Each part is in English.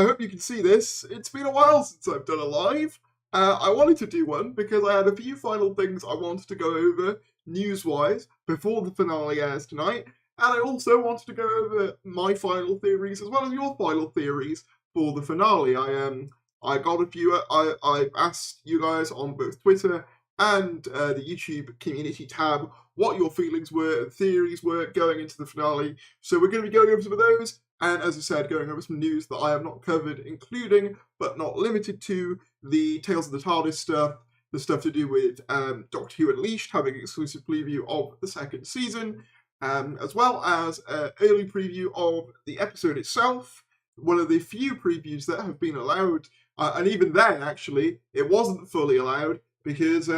I hope you can see this. It's been a while since I've done a live. I wanted to do one because I had a few final things I wanted to go over news-wise before the finale airs tonight, and I also wanted to go over my final theories as well as your final theories for the finale. I got a few. I asked you guys on both Twitter and the YouTube community tab what your feelings were and theories were going into the finale. So we're going to be going over some of those, and as I said, going over some news that I have not covered, including, but not limited to, the Tales of the TARDIS stuff, the stuff to do with Doctor Who Unleashed having an exclusive preview of the second season, as well as an early preview of the episode itself, one of the few previews that have been allowed, and even then, actually, it wasn't fully allowed, because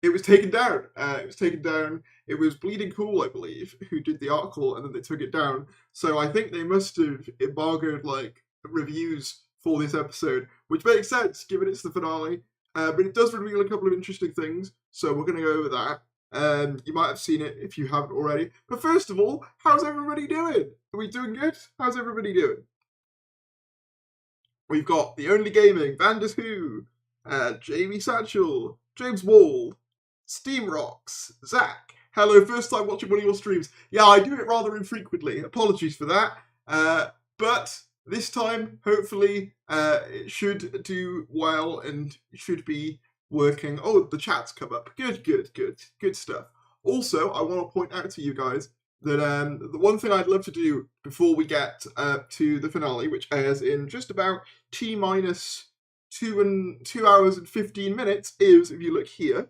it was taken down. It was Bleeding Cool, I believe, who did the article, and then they took it down. So I think they must have embargoed, like, reviews for this episode, which makes sense, given it's the finale. But it does reveal a couple of interesting things, so we're going to go over that. You might have seen it if you haven't already. But first of all, how's everybody doing? Are we doing good? How's everybody doing? We've got The Only Gaming, Vanders Who, Jamie Satchel, James Wall, Steam Rocks, Zach. Hello, first time watching one of your streams. Yeah, I do it rather infrequently. Apologies for that. But this time, hopefully, it should do well and should be working. Oh, the chat's come up. Good stuff. Also, I want to point out to you guys that the one thing I'd love to do before we get to the finale, which airs in just about T-minus 2 hours and 15 minutes, is, if you look here,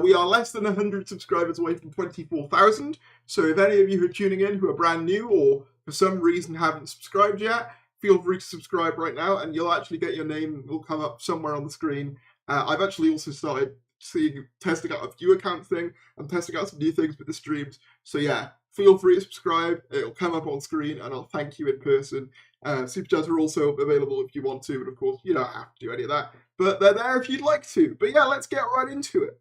we are less than 100 subscribers away from 24,000. So if any of you who are tuning in who are brand new or for some reason haven't subscribed yet, feel free to subscribe right now, and you'll actually get your name, will come up somewhere on the screen. I've actually also started testing out a view account thing. I'm testing out some new things with the streams. So yeah, feel free to subscribe. It'll come up on screen, and I'll thank you in person. Super chats are also available if you want to, but of course, you don't have to do any of that. But they're there if you'd like to. But yeah, let's get right into it.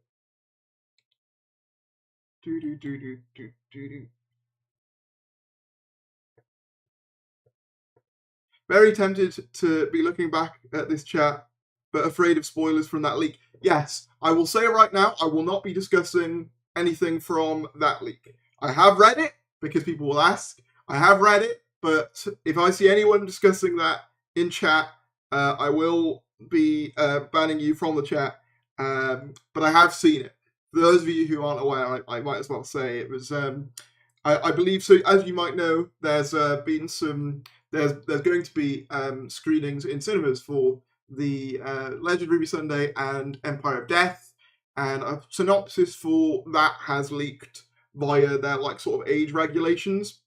Very tempted to be looking back at this chat, but afraid of spoilers from that leak. Yes, I will say right now, I will not be discussing anything from that leak. I have read it, because people will ask. I have read it, but if I see anyone discussing that in chat, I will be banning you from the chat. But I have seen it. For those of you who aren't aware, I might as well say it was. I believe so. As you might know, there's been some. There's going to be screenings in cinemas for the Legend of Ruby Sunday and Empire of Death, and a synopsis for that has leaked via their like sort of age regulations.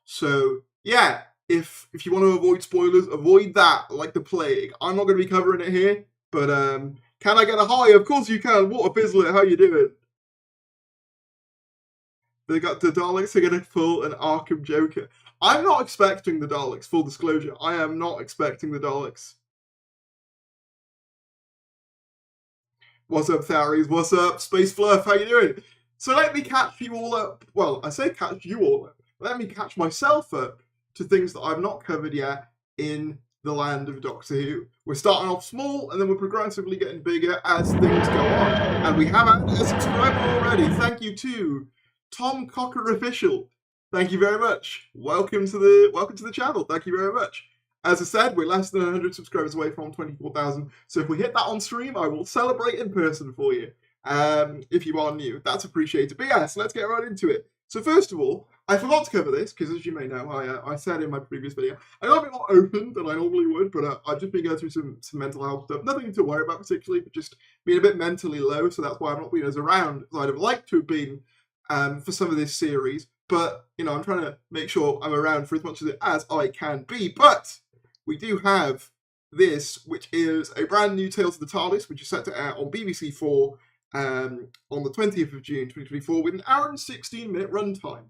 So yeah, if you want to avoid spoilers, avoid that like the plague. I'm not going to be covering it here, but can I get a hi? Of course you can. What a Bizzler, how you doing? They got the Daleks are going to pull an Arkham Joker. I'm not expecting the Daleks, full disclosure. I am not expecting the Daleks. What's up, Tharies? What's up, Space Fluff? How you doing? So let me catch you all up. Well, I say catch you all up. Let me catch myself up to things that I've not covered yet in the land of Doctor Who. We're starting off small, and then we're progressively getting bigger as things go on. And we have a subscriber already. Thank you to Tom Cocker Official. Thank you very much. Welcome to the channel. Thank you very much. As I said, we're less than 100 subscribers away from 24,000. So if we hit that on stream, I will celebrate in person for you. If you are new, that's appreciated. But yes, let's get right into it. So first of all, I forgot to cover this because, as you may know, I said in my previous video, I got a bit more open than I normally would, but I've just been going through some mental health stuff. Nothing to worry about particularly, but just being a bit mentally low. So that's why I've not been as around as I'd have liked to have been for some of this series. But, you know, I'm trying to make sure I'm around for as much of it as I can be. But we do have this, which is a brand new Tales of the TARDIS, which is set to air on BBC4 on the 20th of June 2024 with an hour and 16-minute runtime.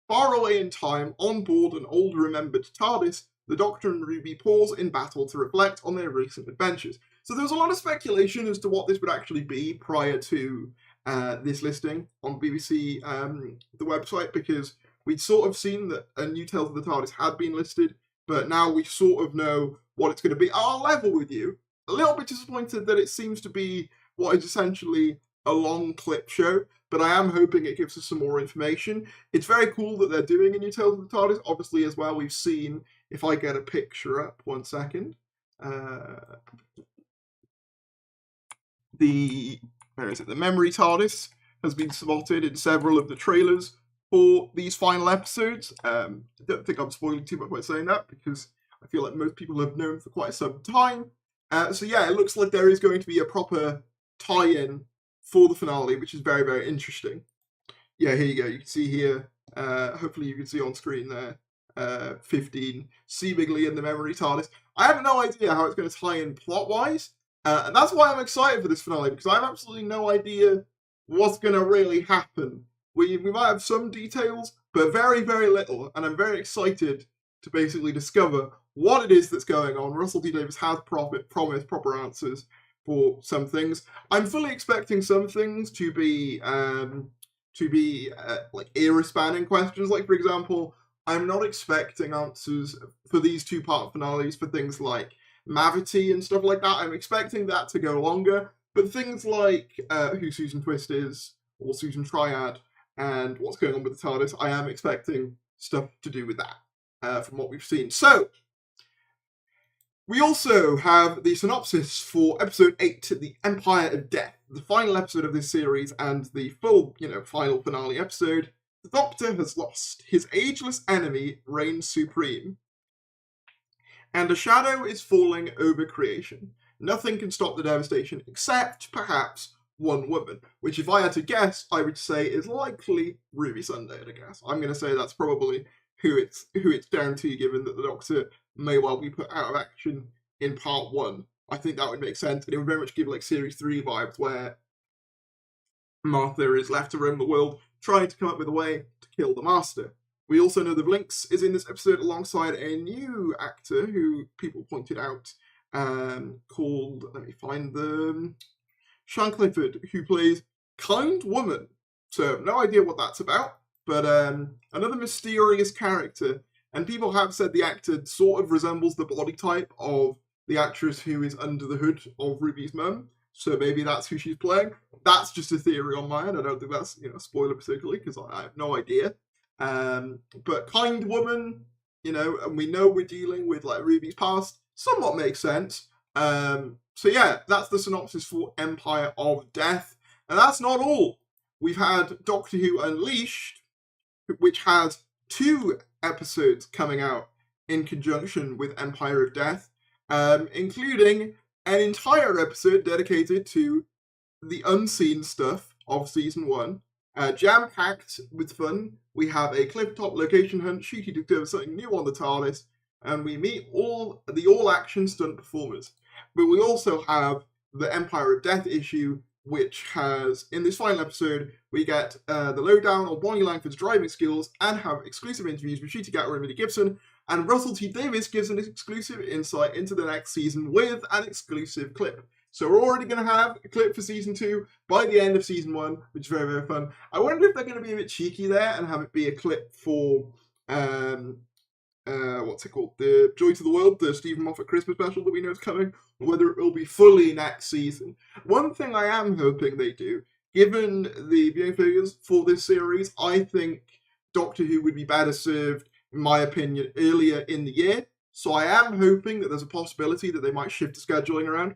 Far away in time, on board an old remembered TARDIS, the Doctor and Ruby pause in battle to reflect on their recent adventures. So there was a lot of speculation as to what this would actually be prior to this listing on BBC, the website, because we'd sort of seen that a new Tales of the TARDIS had been listed, but now we sort of know what it's going to be. I'll level with you. A little bit disappointed that it seems to be what is essentially a long clip show, but I am hoping it gives us some more information. It's very cool that they're doing a new Tales of the TARDIS. Obviously, as well, we've seen, if I get a picture up, 1 second, the memory TARDIS has been spotted in several of the trailers for these final episodes. I don't think I'm spoiling too much by saying that, because I feel like most people have known for quite some time. So yeah, it looks like there is going to be a proper tie-in for the finale, which is very, very interesting. Yeah, here you go. You can see here, hopefully you can see on screen there, 15, seemingly in the memory TARDIS. I have no idea how it's going to tie in plot-wise, and that's why I'm excited for this finale, because I have absolutely no idea what's going to really happen. We might have some details, but very, very little, and I'm very excited to basically discover what it is that's going on. Russell T Davies has promised proper answers for some things. I'm fully expecting some things to be like era-spanning questions. Like, for example, I'm not expecting answers for these two-part finales for things like Mavity and stuff like that. I'm expecting that to go longer, but things like who Susan Twist is, or Susan Triad, and what's going on with the TARDIS, I am expecting stuff to do with that, from what we've seen. So, we also have the synopsis for episode 8, The Empire of Death, the final episode of this series, and the full, final finale episode. The Doctor has lost. His ageless enemy reigns supreme. And a shadow is falling over creation. Nothing can stop the devastation except, perhaps, one woman, which, if I had to guess, I would say is likely Ruby Sunday, I guess. I'm going to say that's probably who it's down to, given that the Doctor may well be put out of action in part 1. I think that would make sense, and it would very much give like Series 3 vibes, where Martha is left to roam the world, trying to come up with a way to kill the Master. We also know that Blinks is in this episode alongside a new actor who people pointed out, called, let me find them, Sean Clifford, who plays Kind Woman. So, no idea what that's about, but another mysterious character, and people have said the actor sort of resembles the body type of the actress who is under the hood of Ruby's mum, so maybe that's who she's playing. That's just a theory on my end. I don't think that's, a spoiler particularly, because I have no idea. But Kind Woman, and we know we're dealing with like Ruby's past, somewhat makes sense. So yeah, that's the synopsis for Empire of Death. And that's not all. We've had Doctor Who Unleashed, which has 2 episodes coming out in conjunction with Empire of Death, including an entire episode dedicated to the unseen stuff of Season 1. Jam-packed with fun. We have a cliff-top location hunt, Shooty discovers something new on the TARDIS, and we meet all the all-action stunt performers. But we also have the Empire of Death issue, which has, in this final episode, we get the lowdown on Bonnie Langford's driving skills and have exclusive interviews with Ncuti Gatwa and Minnie Gibson, and Russell T Davies gives an exclusive insight into the next season with an exclusive clip. So we're already going to have a clip for Season 2 by the end of Season 1, which is very, very fun. I wonder if they're going to be a bit cheeky there and have it be a clip for, what's it called? The Joy to the World, the Stephen Moffat Christmas special that we know is coming, or whether it will be fully next season. One thing I am hoping they do, given the viewing figures for this series, I think Doctor Who would be better served, in my opinion, earlier in the year. So I am hoping that there's a possibility that they might shift the scheduling around.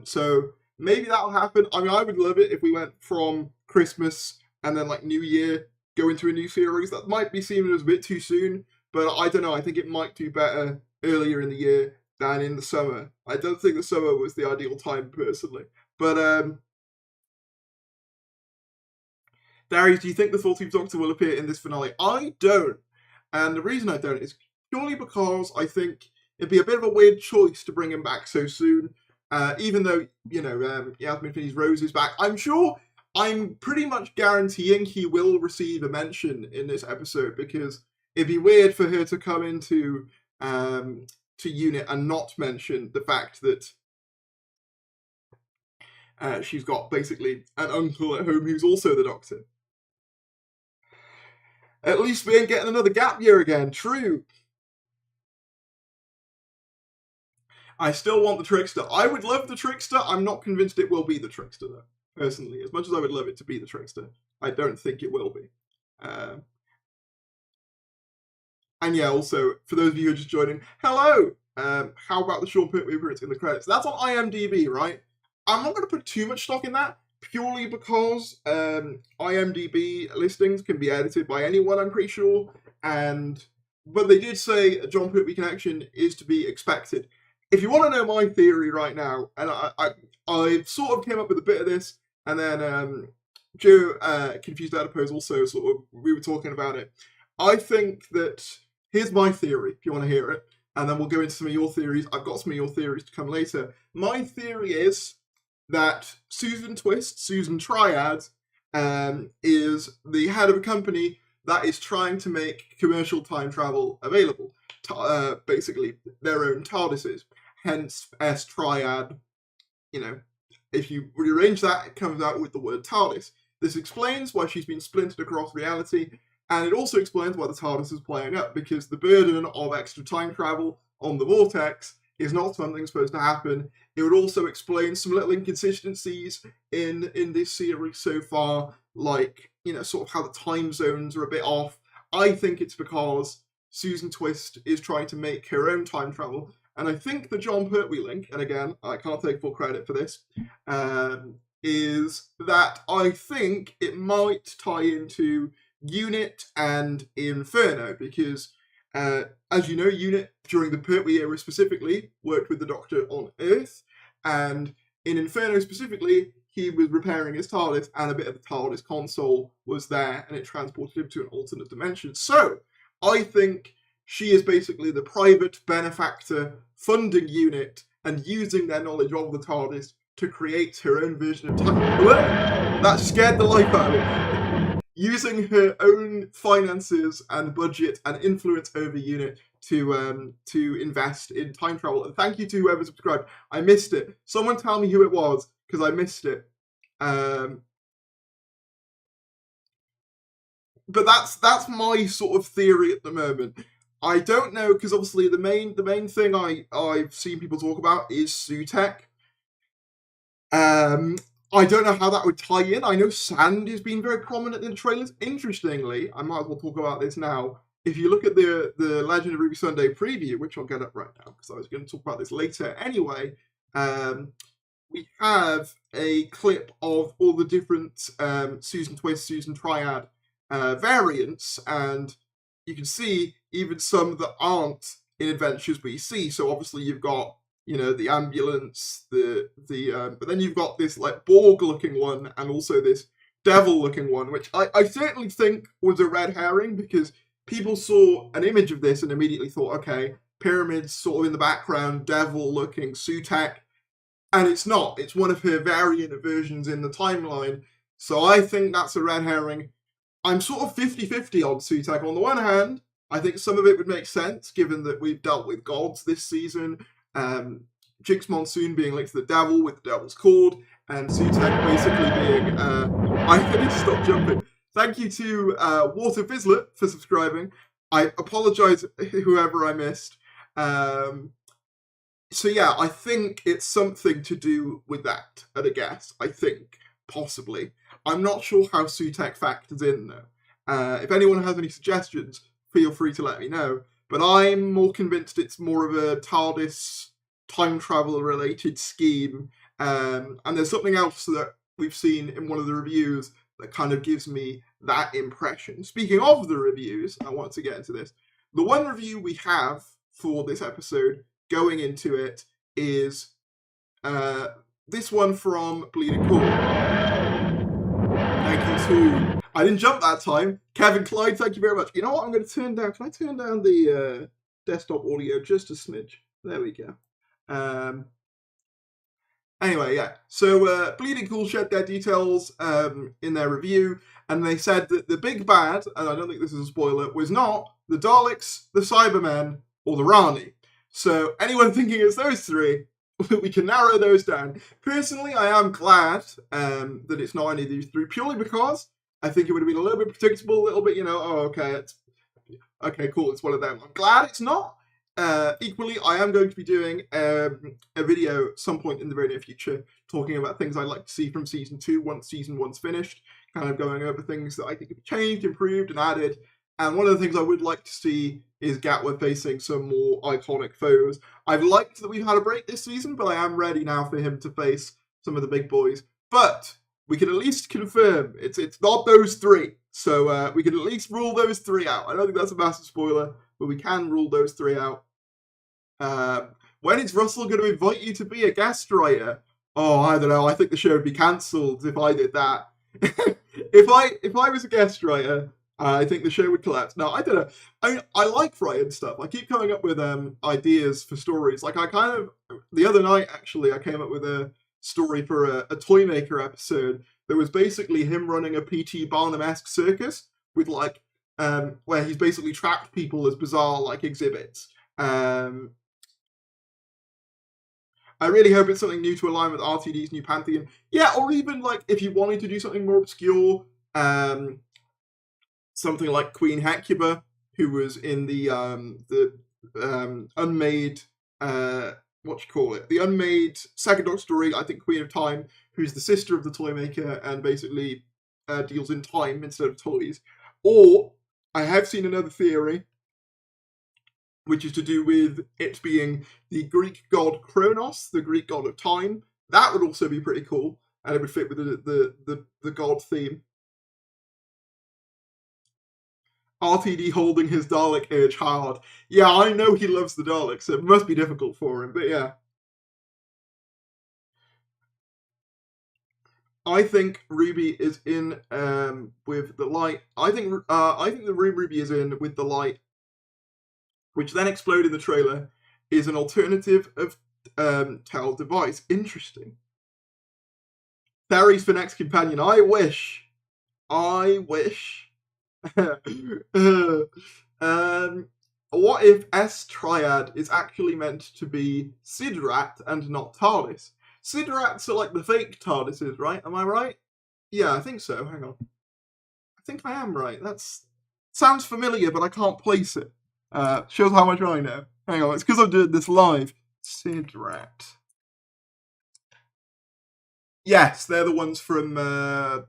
So maybe that'll happen. I mean, I would love it if we went from Christmas and then like New Year, go into a new series. That might be seeming as a bit too soon, but I don't know. I think it might do better earlier in the year than in the summer. I don't think the summer was the ideal time personally. But Darius, do you think the 14th Doctor will appear in this finale? I don't. And the reason I don't is purely because I think it'd be a bit of a weird choice to bring him back so soon. Even though, Yasmin Finney's Rose is back, I'm pretty much guaranteeing he will receive a mention in this episode, because it'd be weird for her to come into to unit and not mention the fact that she's got basically an uncle at home who's also the Doctor. At least we ain't getting another gap year again, true. I still want the Trickster. I would love the Trickster. I'm not convinced it will be the Trickster, though, personally. As much as I would love it to be the Trickster, I don't think it will be. And yeah, also, for those of you who are just joining, hello! How about the Sean Pertwee appearance in the credits? That's on IMDb, right? I'm not going to put too much stock in that, purely because IMDb listings can be edited by anyone, I'm pretty sure. But they did say a John Pertwee connection is to be expected. If you want to know my theory right now, and I sort of came up with a bit of this, and then Joe, Confused Adipose, also sort of, we were talking about it. I think that, here's my theory, if you want to hear it, and then we'll go into some of your theories. I've got some of your theories to come later. My theory is that Susan Twist, Susan Triad, is the head of a company that is trying to make commercial time travel available. Basically, their own TARDISes. Hence, S-Triad. You know, if you rearrange that, it comes out with the word TARDIS. This explains why she's been splintered across reality, and it also explains why the TARDIS is playing up, because the burden of extra time travel on the Vortex is not something supposed to happen. It would also explain some little inconsistencies in this series so far, like, you know, sort of how the time zones are a bit off. I think it's because Susan Twist is trying to make her own time travel, and I think the John Pertwee link, and again, I can't take full credit for this, is that I think it might tie into Unit and Inferno, because as you know, Unit during the Pertwee era specifically worked with the Doctor on Earth, and in Inferno specifically he was repairing his TARDIS, and a bit of the TARDIS console was there, and it transported him to an alternate dimension. So I think she is basically the private benefactor funding Unit and using their knowledge of the TARDIS to create her own version of time. That scared the life out of me. Using her own finances and budget and influence over Unit to invest in time travel. And thank you to whoever subscribed. I missed it. Someone tell me who it was, because I missed it. But that's my sort of theory at the moment. I don't know, because obviously the main thing I've seen people talk about is Sutekh. I don't know how that would tie in. I know sand has been very prominent in the trailers. Interestingly, I might as well talk about this now. If you look at the Legend of Ruby Sunday preview, which I'll get up right now, because I was going to talk about this later anyway, we have a clip of all the different Susan Twist, Susan Triad variants, and you can see even some that aren't in Adventures we see. So obviously you've got, you know, the ambulance, but then you've got this like Borg-looking one, and also this devil-looking one, which I certainly think was a red herring, because people saw an image of this and immediately thought, okay, pyramids sort of in the background, devil-looking Sutekh, and it's not. It's one of her variant versions in the timeline, so I think that's a red herring. I'm sort of 50-50 on Sutekh. On the one hand, I think some of it would make sense, given that we've dealt with gods this season, Jinx Monsoon being linked to the devil with the devil's cord, and Sutekh basically being, I need to stop jumping. Thank you to Water Vizlet for subscribing. I apologise whoever I missed. So yeah, I think it's something to do with that, at a guess. I think, possibly. I'm not sure how Sutekh factors in, though. If anyone has any suggestions, feel free to let me know. But I'm more convinced it's more of a TARDIS time travel related scheme. And there's something else that we've seen in one of the reviews that kind of gives me that impression. Speaking of the reviews, I want to get into this. The one review we have for this episode going into it is this one from Bleeding Cool. Thank you to... I didn't jump that time. Kevin Clyde, thank you very much. You know what? I'm going to turn down... Can I turn down the desktop audio just a smidge? There we go. Anyway, yeah. So Bleeding Cool shared their details in their review, and they said that the big bad, and I don't think this is a spoiler, was not the Daleks, the Cybermen, or the Rani. So anyone thinking it's those three, we can narrow those down. Personally, I am glad that it's not any of these three, purely because I think it would have been a little bit predictable, a little bit, you know, oh, okay, okay, cool, it's one of them. I'm glad it's not. equally, I am going to be doing a video at some point in the very near future talking about things I'd like to see from season 2 once season 1's finished, kind of going over things that I think have changed, improved, and added. And one of the things I would like to see is Gatwa facing some more iconic foes. I've liked that we've had a break this season, but I am ready now for him to face some of the big boys. But we can at least confirm it's not those 3. So we can at least rule those 3 out. I don't think that's a massive spoiler, but we can rule those 3 out. When is Russell going to invite you to be a guest writer? Oh, I don't know. I think the show would be cancelled if I did that. if I was a guest writer, I think the show would collapse. No, I don't know. I mean, I like writing stuff. I keep coming up with ideas for stories. Like the other night, actually, I came up with a story for a Toymaker episode that was basically him running a P.T. Barnum-esque circus with where he's basically trapped people as bizarre exhibits. I really hope it's something new to align with RTD's new pantheon. Yeah, or even if you wanted to do something more obscure, something like Queen Hecuba, who was in the unmade the unmade second Doctor story, I think Queen of Time, who's the sister of the Toymaker and basically deals in time instead of toys. Or I have seen another theory, which is to do with it being the Greek god Kronos, the Greek god of time. That would also be pretty cool, and it would fit with the god theme. RTD holding his Dalek urge hard. Yeah, I know he loves the Daleks, so it must be difficult for him, but yeah. I think Ruby is in with the light. I think the room Ruby is in with the light, which then exploded in the trailer, is an alternative of Tel's device. Interesting. Theories for next companion. I wish. What if S-Triad is actually meant to be Sidrat and not TARDIS? Sidrats are the fake TARDISes, right? Am I right? Yeah, I think so. Hang on. I think I am right. Sounds familiar, but I can't place it. Shows how much I know. Hang on, it's because I'm doing this live. Sidrat. Yes, they're the ones from the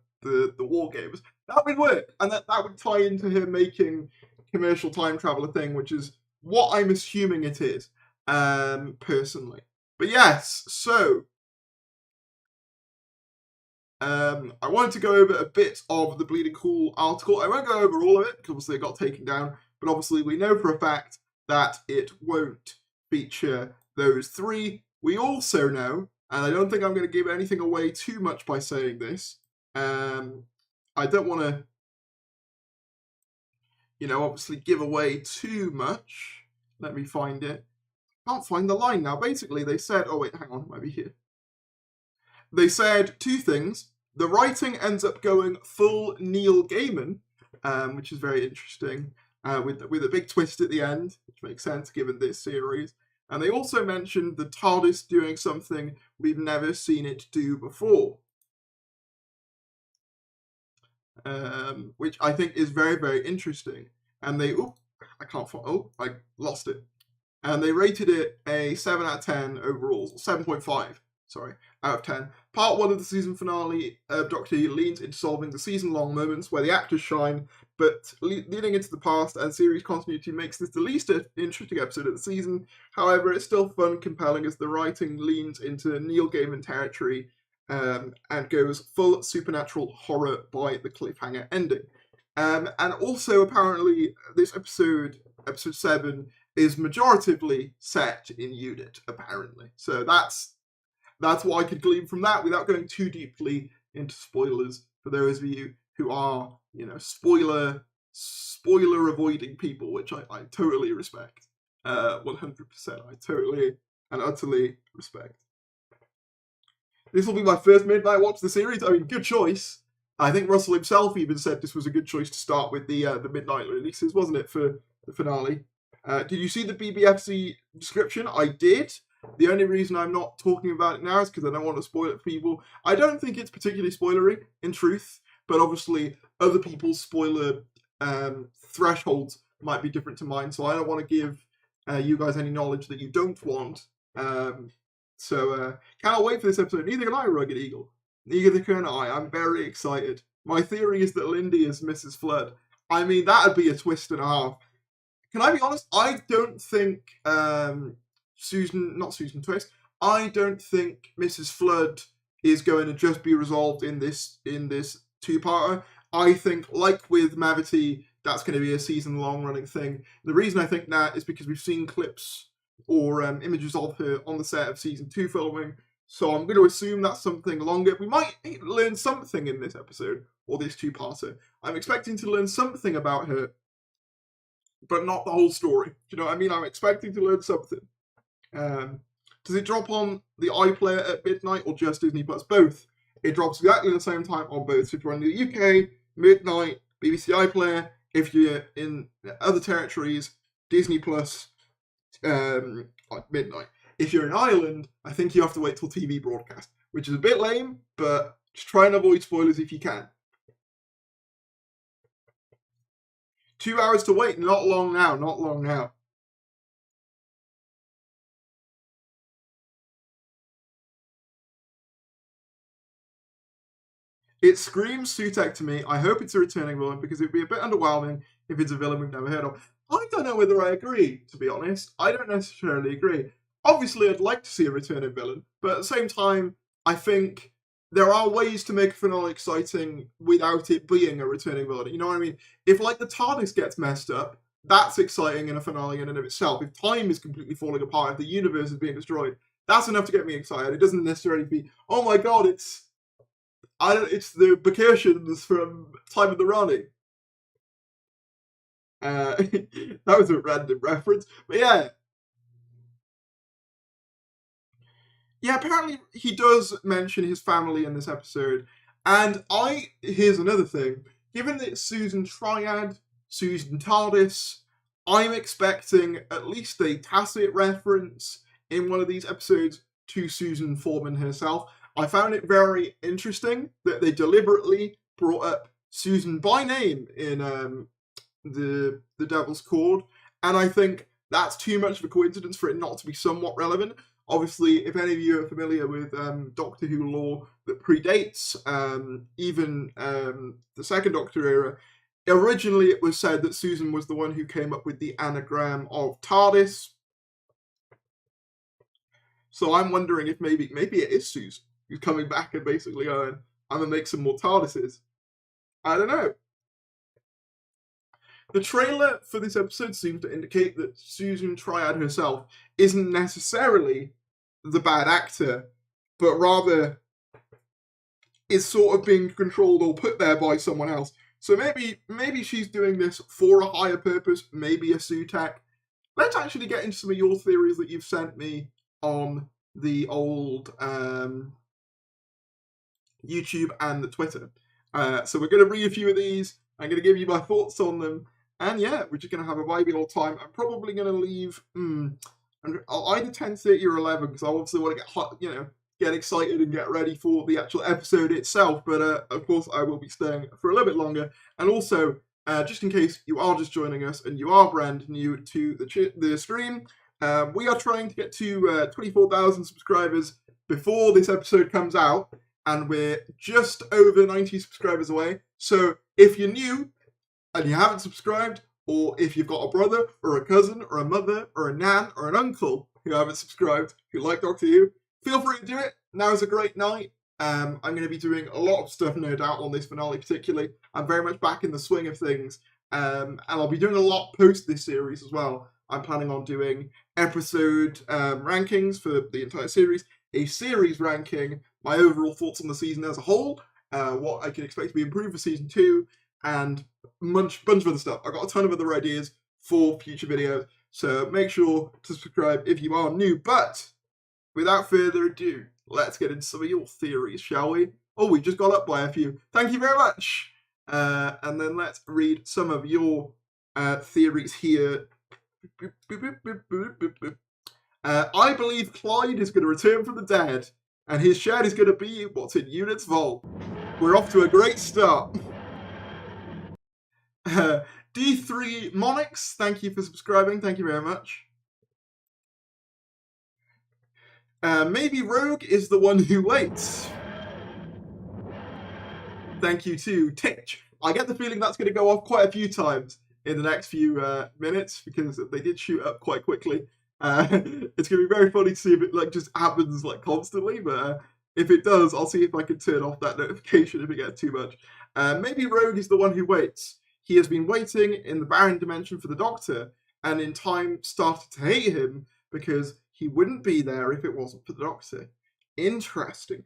War Games. That would work, and that would tie into him making commercial time travel a thing, which is what I'm assuming it is, personally. But yes, so I wanted to go over a bit of the Bleeding Cool article. I won't go over all of it, because obviously it got taken down, but obviously we know for a fact that it won't feature those 3. We also know, and I don't think I'm going to give anything away too much by saying this, I don't want to, obviously give away too much. Let me find it. Can't find the line now. Basically, they said, oh wait, hang on, it might be here. They said 2 things. The writing ends up going full Neil Gaiman, which is very interesting, with a big twist at the end, which makes sense given this series. And they also mentioned the TARDIS doing something we've never seen it do before, which I think is very, very interesting. And they, I lost it. And they rated it a 7 out of 10 overall, 7.5, sorry, out of 10. Part 1 of the season finale of Doctor Who leans into solving the season-long moments where the actors shine, but leading into the past and series continuity makes this the least interesting episode of the season. However, it's still fun, compelling, as the writing leans into Neil Gaiman territory and goes full supernatural horror by the cliffhanger ending. And also, apparently, this episode 7, is majoritively set in Unit, apparently. So that's what I could glean from that without going too deeply into spoilers for those of you who are, spoiler avoiding people, which I totally respect. 100%. I totally and utterly respect. This will be my first midnight watch of the series. I mean, good choice. I think Russell himself even said this was a good choice to start with the midnight releases, wasn't it, for the finale? Did you see the BBFC description? I did. The only reason I'm not talking about it now is because I don't want to spoil it for people. I don't think it's particularly spoilery, in truth, but obviously other people's spoiler thresholds might be different to mine, so I don't want to give you guys any knowledge that you don't want. So cannot wait for this episode. Neither can I, Rugged Eagle. Neither can I. I'm very excited. My theory is that Lindy is Mrs. Flood. I mean, that'd be a twist and a half. Can I be honest? I don't think Susan Twist. I don't think Mrs. Flood is going to just be resolved in this two-parter. I think, like with Mavity, that's going to be a season-long running thing. The reason I think that is because we've seen clips or images of her on the set of season 2 filming, so I'm going to assume that's something longer. We might learn something in this episode, or this two-parter. I'm expecting to learn something about her, but not the whole story. Do you know what I mean? I'm expecting to learn something. Does it drop on the iPlayer at midnight or just Disney Plus? Both. It drops exactly the same time on both. So if you're in the UK, midnight, BBC iPlayer. If you're in other territories, Disney Plus, midnight. If you're in Ireland, I think you have to wait till TV broadcast, which is a bit lame, but just try and avoid spoilers if you can. 2 hours to wait, not long now. It screams Sutekh to me. I hope it's a returning villain, because it'd be a bit underwhelming if it's a villain we've never heard of. I don't know whether I agree, to be honest. I don't necessarily agree. Obviously, I'd like to see a returning villain, but at the same time, I think there are ways to make a finale exciting without it being a returning villain. You know what I mean? If, like, the TARDIS gets messed up, that's exciting in a finale in and of itself. If time is completely falling apart, if the universe is being destroyed, that's enough to get me excited. It doesn't necessarily be, oh my god, it's the Bacursions from Time of the Rani. That was a random reference, but yeah. Yeah, apparently he does mention his family in this episode, and here's another thing. Given that it's Susan Triad, Susan TARDIS, I'm expecting at least a tacit reference in one of these episodes to Susan Foreman herself. I found it very interesting that they deliberately brought up Susan by name in the Devil's Cord, and I think that's too much of a coincidence for it not to be somewhat relevant. Obviously, if any of you are familiar with Doctor Who lore that predates even the second Doctor era, originally it was said that Susan was the one who came up with the anagram of TARDIS. So I'm wondering if maybe it is Susan who's coming back and basically going, I'm going to make some more TARDISes. I don't know. The trailer for this episode seems to indicate that Susan Triad herself isn't necessarily the bad actor, but rather is sort of being controlled or put there by someone else. So maybe she's doing this for a higher purpose, maybe a Sutekh. Let's actually get into some of your theories that you've sent me on the old YouTube and the Twitter. So we're going to read a few of these. I'm going to give you my thoughts on them. And yeah, we're just going to have a vibey old time. I'm probably going to leave I'll either 10:30 or 11, because I obviously want to get hot, get excited and get ready for the actual episode itself. But of course, I will be staying for a little bit longer. And also, just in case you are just joining us and you are brand new to the stream, we are trying to get to 24,000 subscribers before this episode comes out, and we're just over 90 subscribers away. So if you're new and you haven't subscribed, or if you've got a brother or a cousin or a mother or a nan or an uncle who haven't subscribed, who like Doctor Who, feel free to do it. Now is a great night. I'm going to be doing a lot of stuff, no doubt, on this finale particularly. I'm very much back in the swing of things. And I'll be doing a lot post this series as well. I'm planning on doing episode rankings for the entire series, a series ranking, my overall thoughts on the season as a whole, what I can expect to be improved for season 2, and bunch of other stuff. I've got a ton of other ideas for future videos, so make sure to subscribe if you are new. But without further ado, let's get into some of your theories, shall we? Oh, we just got up by a few. Thank you very much. And then let's read some of your theories here. I believe Clyde is going to return from the dead, and his shed is going to be what's in Unit's vault. We're off to a great start. D3 Monix, thank you for subscribing. Thank you very much. Maybe Rogue is the one who waits. Thank you to Titch. I get the feeling that's going to go off quite a few times in the next few minutes because they did shoot up quite quickly. It's going to be very funny to see if it just happens constantly, but if it does, I'll see if I can turn off that notification if it gets too much. Maybe Rogue is the one who waits. He has been waiting in the barren dimension for the Doctor, and in time started to hate him because he wouldn't be there if it wasn't for the Doctor. Interesting.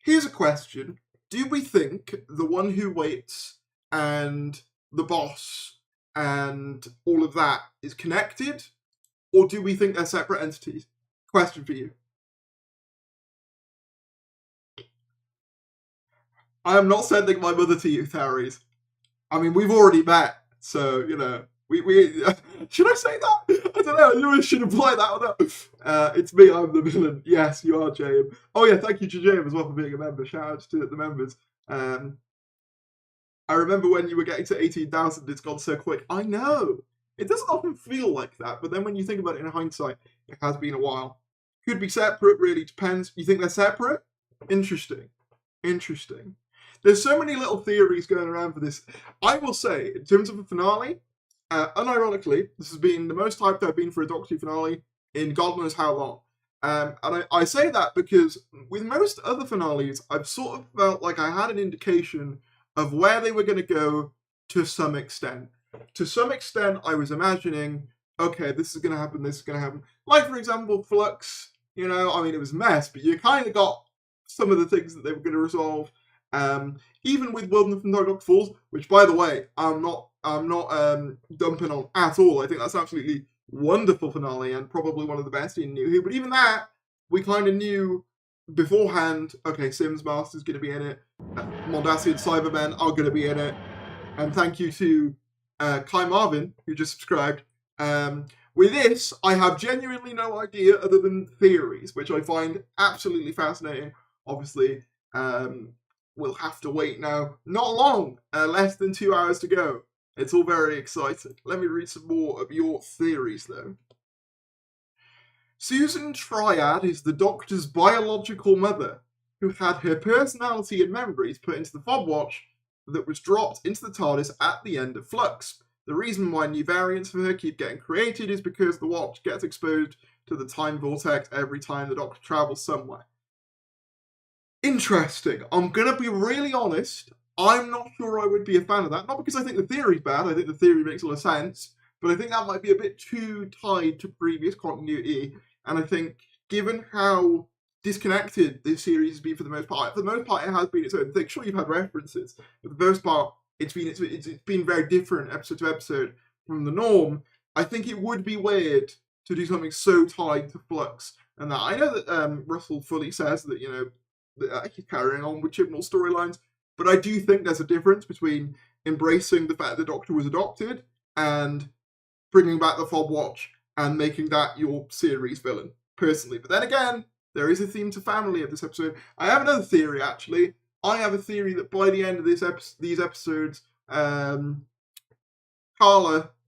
Here's a question. Do we think the one who waits and the boss and all of that is connected? Or do we think they're separate entities? Question for you. I am not sending my mother to you, Tharies. I mean, we've already met, so, we should I say that? I don't know, I don't know if I should imply that or not. It's me, I'm the villain. Yes, you are, James. Oh yeah, thank you to James as well for being a member. Shout out to the members. I remember when you were getting to 18,000, it's gone so quick. I know. It doesn't often feel like that, but then when you think about it in hindsight, it has been a while. Could be separate, really depends. You think they're separate? Interesting. There's so many little theories going around for this. I will say, in terms of a finale, unironically, this has been the most hyped I've been for a Doctor Who finale in God knows how long. And I say that because with most other finales, I've sort of felt like I had an indication of where they were going to go to some extent. To some extent, I was imagining, okay, this is going to happen, this is going to happen. Like, for example, Flux, it was a mess, but you kind of got some of the things that they were going to resolve. Even with Wilderness from Doctor Falls, which, by the way, I'm not dumping on at all. I think that's absolutely wonderful finale and probably one of the best in New Who. But even that, we kind of knew beforehand, okay, Sims Master's going to be in it, Mondasian Cybermen are going to be in it, and thank you to Kai Marvin, who just subscribed. With this, I have genuinely no idea other than theories, which I find absolutely fascinating. Obviously, we'll have to wait now. Not long, less than 2 hours to go. It's all very exciting. Let me read some more of your theories, though. Susan Triad is the Doctor's biological mother, who had her personality and memories put into the fob watch that was dropped into the TARDIS at the end of Flux. The reason why new variants for her keep getting created is because the watch gets exposed to the time vortex every time the Doctor travels somewhere. Interesting. I'm going to be really honest. I'm not sure I would be a fan of that. Not because I think the theory's bad. I think the theory makes a lot of sense. But I think that might be a bit too tied to previous continuity. And I think, given how disconnected this series has been for the most part it has been its own thing. Sure, you've had references, but the most part, it's been very different episode to episode from the norm. I think it would be weird to do something so tied to Flux. And that I know that Russell fully says that, that he's carrying on with Chibnall storylines, but I do think there's a difference between embracing the fact the Doctor was adopted and bringing back the fob watch and making that your series villain, personally. But then again, there is a theme to family of this episode. I have another theory, actually. I have a theory that by the end of these episodes, Carla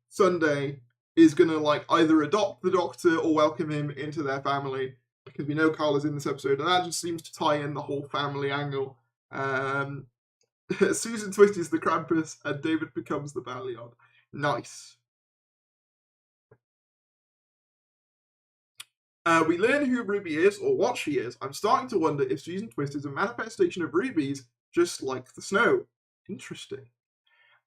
Sunday is going to either adopt the Doctor or welcome him into their family, because we know Carla's in this episode, and that just seems to tie in the whole family angle. Susan Twist is the Krampus, and David becomes the Ballion. Nice. We learn who Ruby is, or what she is. I'm starting to wonder if Susan Twist is a manifestation of Ruby's, just like the snow. Interesting.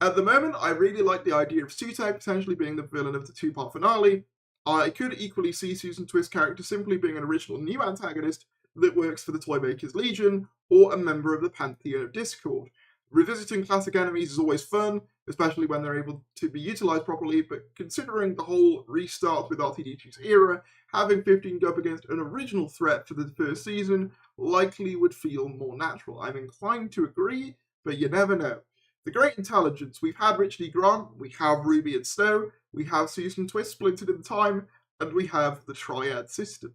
At the moment, I really like the idea of Sutek potentially being the villain of the two-part finale. I could equally see Susan Twist's character simply being an original new antagonist that works for the Toymakers Legion, or a member of the Pantheon of Discord. Revisiting classic enemies is always fun, especially when they're able to be utilised properly, but considering the whole restart with RTD2's era, having 15 go up against an original threat for the first season likely would feel more natural. I'm inclined to agree, but you never know. The Great Intelligence, we've had Richard E. Grant, we have Ruby and Snow, we have Susan Twist splintered in time, and we have the Triad system.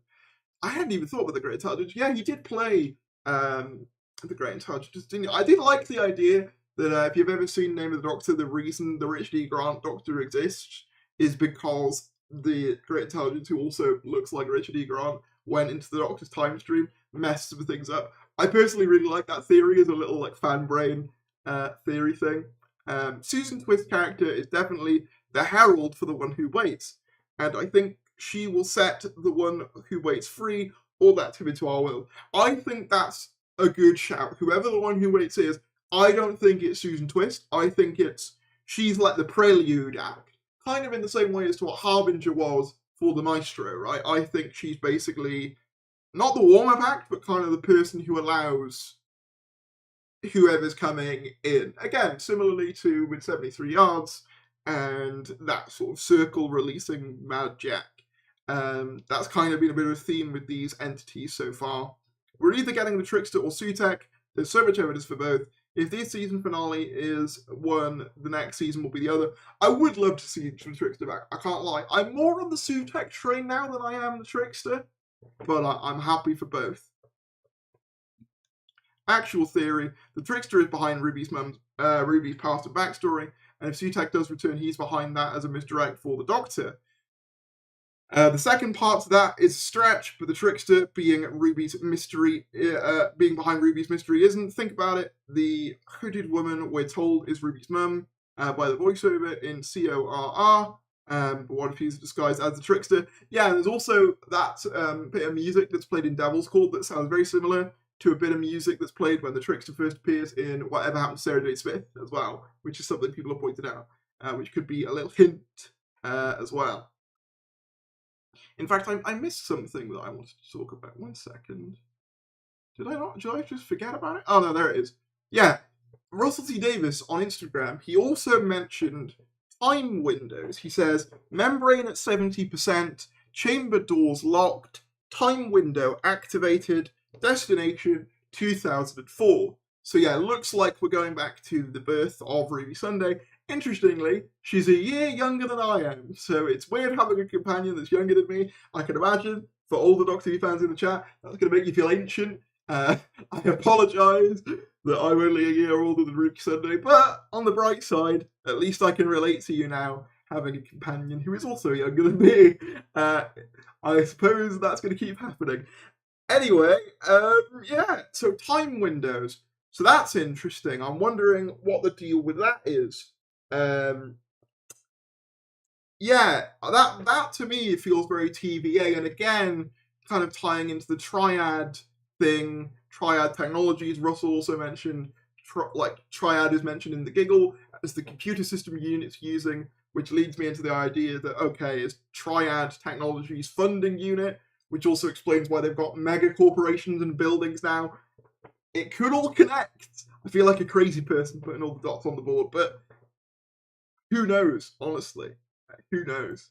I hadn't even thought about the Great Intelligence. Yeah, he did play the Great Intelligence, didn't he? I did like the idea that if you've ever seen Name of the Doctor, the reason the Richard E. Grant Doctor exists is because the Great Intelligence, who also looks like Richard E. Grant, went into the Doctor's time stream, messed some things up. I personally really like that theory as a little like fan brain theory thing. Susan Twist's character is definitely the herald for the One Who Waits, and I think she will set the One Who Waits free, or let him into our world. I think that's a good shout. Whoever the One Who Waits is, I don't think it's Susan Twist. I think she's like the prelude act, kind of in the same way as to what Harbinger was for the Maestro, right? I think she's basically not the warm-up act, but kind of the person who allows whoever's coming in. Again, similarly to with 73 Yards and that sort of circle releasing Mad Jack. That's kind of been a bit of a theme with these entities so far. We're either getting the Trickster or Sutekh. There's so much evidence for both. If this season finale is one, the next season will be the other. I would love to see some Trickster back. I can't lie. I'm more on the Sutekh train now than I am the Trickster, but I'm happy for both. Actual theory: the Trickster is behind Ruby's past and backstory, and if Sutekh does return, he's behind that as a misdirect for the Doctor. The second part to that is a stretch, but the Trickster being Ruby's mystery, being behind Ruby's mystery isn't. Think about it. The hooded woman we're told is Ruby's mum by the voiceover in CORR. But what if he's disguised as the Trickster? Yeah, there's also that bit of music that's played in Devil's Call that sounds very similar to a bit of music that's played when the Trickster first appears in Whatever Happened to Sarah J. Smith as well, which is something people have pointed out, which could be a little hint as well. In fact, I missed something that I wanted to talk about. 1 second. Did I not? Did I just forget about it? Oh, no, there it is. Yeah, Russell T. Davis on Instagram, he also mentioned time windows. He says, membrane at 70%, chamber doors locked, time window activated, destination 2004. So yeah, looks like we're going back to the birth of Ruby Sunday. Interestingly, she's a year younger than I am, so it's weird having a companion that's younger than me. I can imagine, for all the Doctor Who fans in the chat, that's going to make you feel ancient. I apologise that I'm only a year older than Ruby Sunday, but on the bright side, at least I can relate to you now, having a companion who is also younger than me. I suppose that's going to keep happening. Anyway, yeah, so time windows. So that's interesting. I'm wondering what the deal with that is. Yeah, that to me feels very TVA, and again, kind of tying into the triad thing, triad technologies. Russell also mentioned, triad is mentioned in the Giggle as the computer system unit's using, which leads me into the idea that, okay, is triad technologies funding unit, which also explains why they've got mega corporations and buildings now. It could all connect. I feel like a crazy person putting all the dots on the board, but who knows, honestly? Who knows?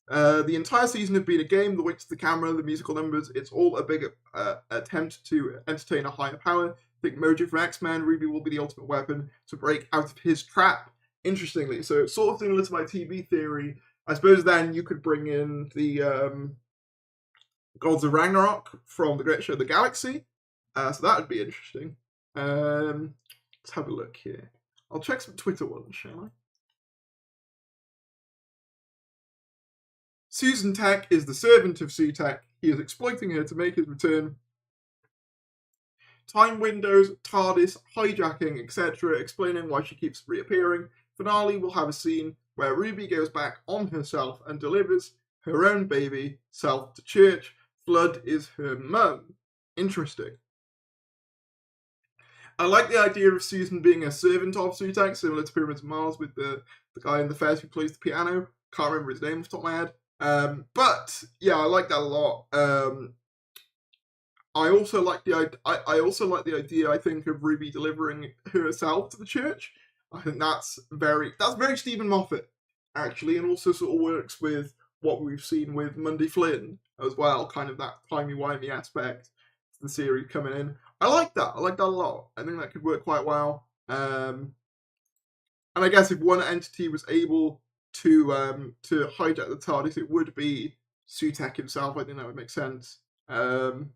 The entire season had been a game, the weight of the camera, the musical numbers, it's all a big attempt to entertain a higher power. I think Mojo from X-Men, Ruby will be the ultimate weapon to break out of his trap. Interestingly, so sort of similar to my TV theory, I suppose then you could bring in the Gods of Ragnarok from the Great Show of the Galaxy. So that would be interesting. Let's have a look here. I'll check some Twitter ones, shall I? Susan Tech is the servant of Sutekh. He is exploiting her to make his return. Time windows, TARDIS, hijacking, etc., explaining why she keeps reappearing. Finale will have a scene where Ruby goes back on herself and delivers her own baby self to church. Flood is her mum. Interesting. I like the idea of Susan being a servant of Sutekh, similar to Pyramids of Mars with the guy in the Fairs who plays the piano. Can't remember his name off the top of my head. But yeah, I like that a lot. I also like the idea. I think of Ruby delivering herself to the church. I think that's very Stephen Moffat, actually, and also sort of works with what we've seen with Monday Flynn as well. Kind of that timey-wimey aspect to the series coming in. I like that. I like that a lot. I think that could work quite well. And I guess if one entity was able to hijack the TARDIS, it would be Sutekh himself. I think that would make sense. Bonnie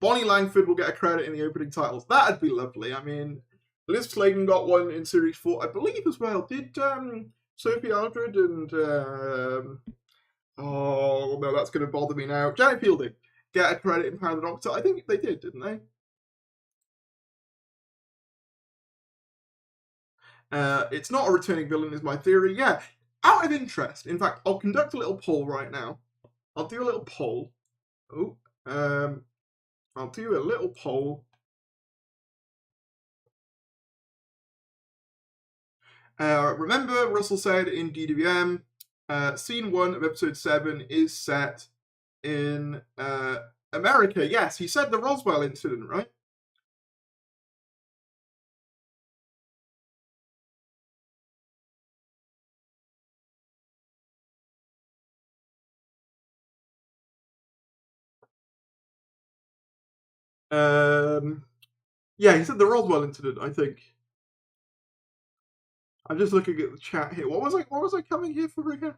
Langford will get a credit in the opening titles. That'd be lovely. I mean, Liz Sladen got one in Series 4, I believe, as well. Did Sophie Aldred and no, that's going to bother me now. Janet Fielding, get a credit in Power of the Doctor. I think they did, didn't they? It's not a returning villain, is my theory. Yeah, out of interest. In fact, I'll conduct a little poll right now. I'll do a little poll. Oh, I'll do a little poll. Remember, Russell said in DWM, scene 1 of episode 7 is set in America. Yes, he said the Roswell incident, right? Yeah, he said the Roswell incident, I think. I'm just looking at the chat here. What was I coming here for again?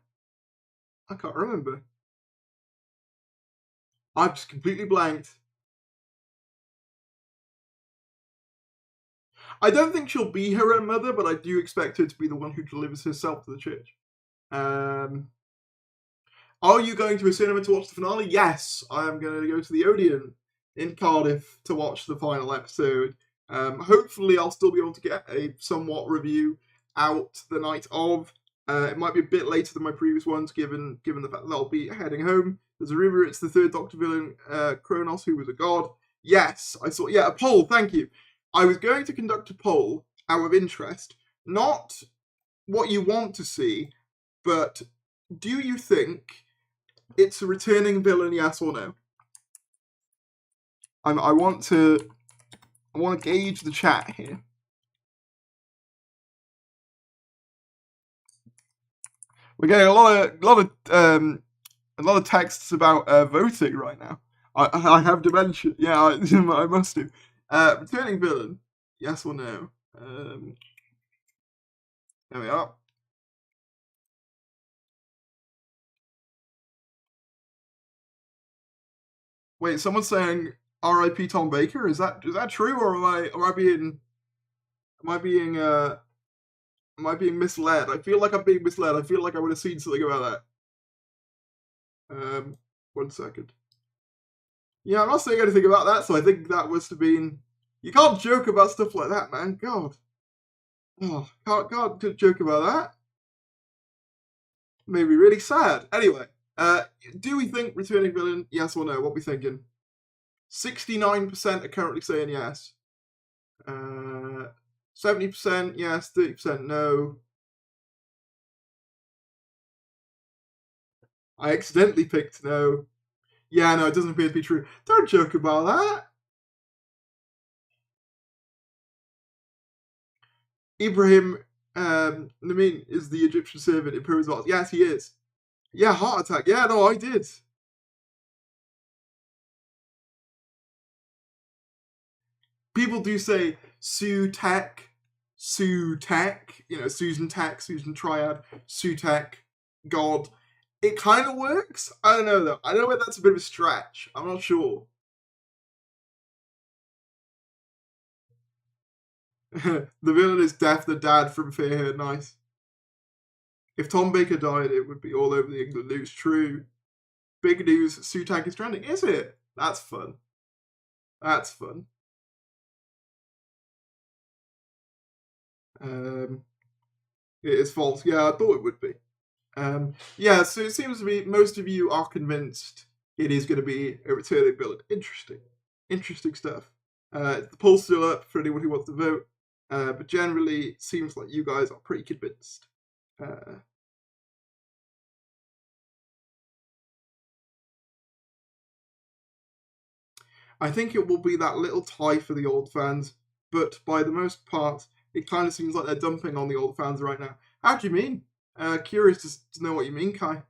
I can't remember. I've just completely blanked. I don't think she'll be her own mother, but I do expect her to be the one who delivers herself to the church. Are you going to a cinema to watch the finale? Yes, I am going to go to the Odeon in Cardiff to watch the final episode. Hopefully, I'll still be able to get a somewhat review out the night of. It might be a bit later than my previous ones, given the fact that I'll be heading home. There's a rumor it's the third Doctor villain, Kronos, who was a god. Yes, I saw. Yeah, a poll. Thank you. I was going to conduct a poll out of interest, not what you want to see, but do you think it's a returning villain, yes or no? I want to gauge the chat here. We're getting a lot of texts about voting right now. I have dementia. Yeah, I must do. Returning villain, yes or no? There we are. Wait, someone's saying R.I.P. Tom Baker. Is that true, or am I being misled? I feel like I'm being misled. I feel like I would have seen something about that. 1 second. Yeah, I'm not saying anything about that, so I think that must have been. You can't joke about stuff like that, man. God. Oh, can't joke about that. Made me really sad. Anyway, do we think returning villain? Yes or no? What are we thinking? 69% are currently saying yes. 70% yes, 30% no. I accidentally picked no. Yeah, no, it doesn't appear to be true. Don't joke about that. Ibrahim Namin is the Egyptian servant in Pyramids of Oz. Yes, he is. Yeah, heart attack. Yeah, no, I did. People do say Sue Tech, you know, Susan Tech, Susan Triad, Sue Tech, God. It kind of works. I don't know, though. I don't know whether that's a bit of a stretch. I'm not sure. The villain is Death the Dad from Fear Her. Nice. If Tom Baker died, it would be all over the England news. True. Big news, Sutak is trending. Is it? That's fun. That's fun. It is false. Yeah, I thought it would be. Yeah, so it seems to be most of you are convinced it is going to be a returning villain. Interesting stuff. The poll's still up for anyone who wants to vote, but generally it seems like you guys are pretty convinced. I think it will be that little tie for the old fans, but by the most part, it kind of seems like they're dumping on the old fans right now. How do you mean? Curious to know what you mean, Kai.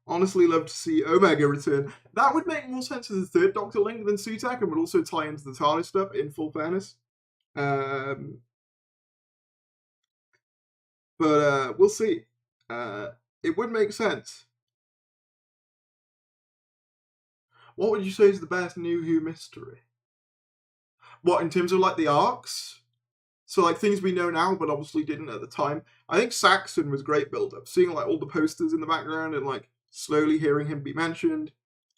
Honestly, love to see Omega return. That would make more sense as the third Doctor link than Sutak, and would also tie into the TARDIS stuff, in full fairness. But we'll see. It would make sense. What would you say is the best New Who mystery? What, in terms of like the arcs? So like things we know now, but obviously didn't at the time. I think Saxon was great build-up. Seeing like all the posters in the background and like slowly hearing him be mentioned.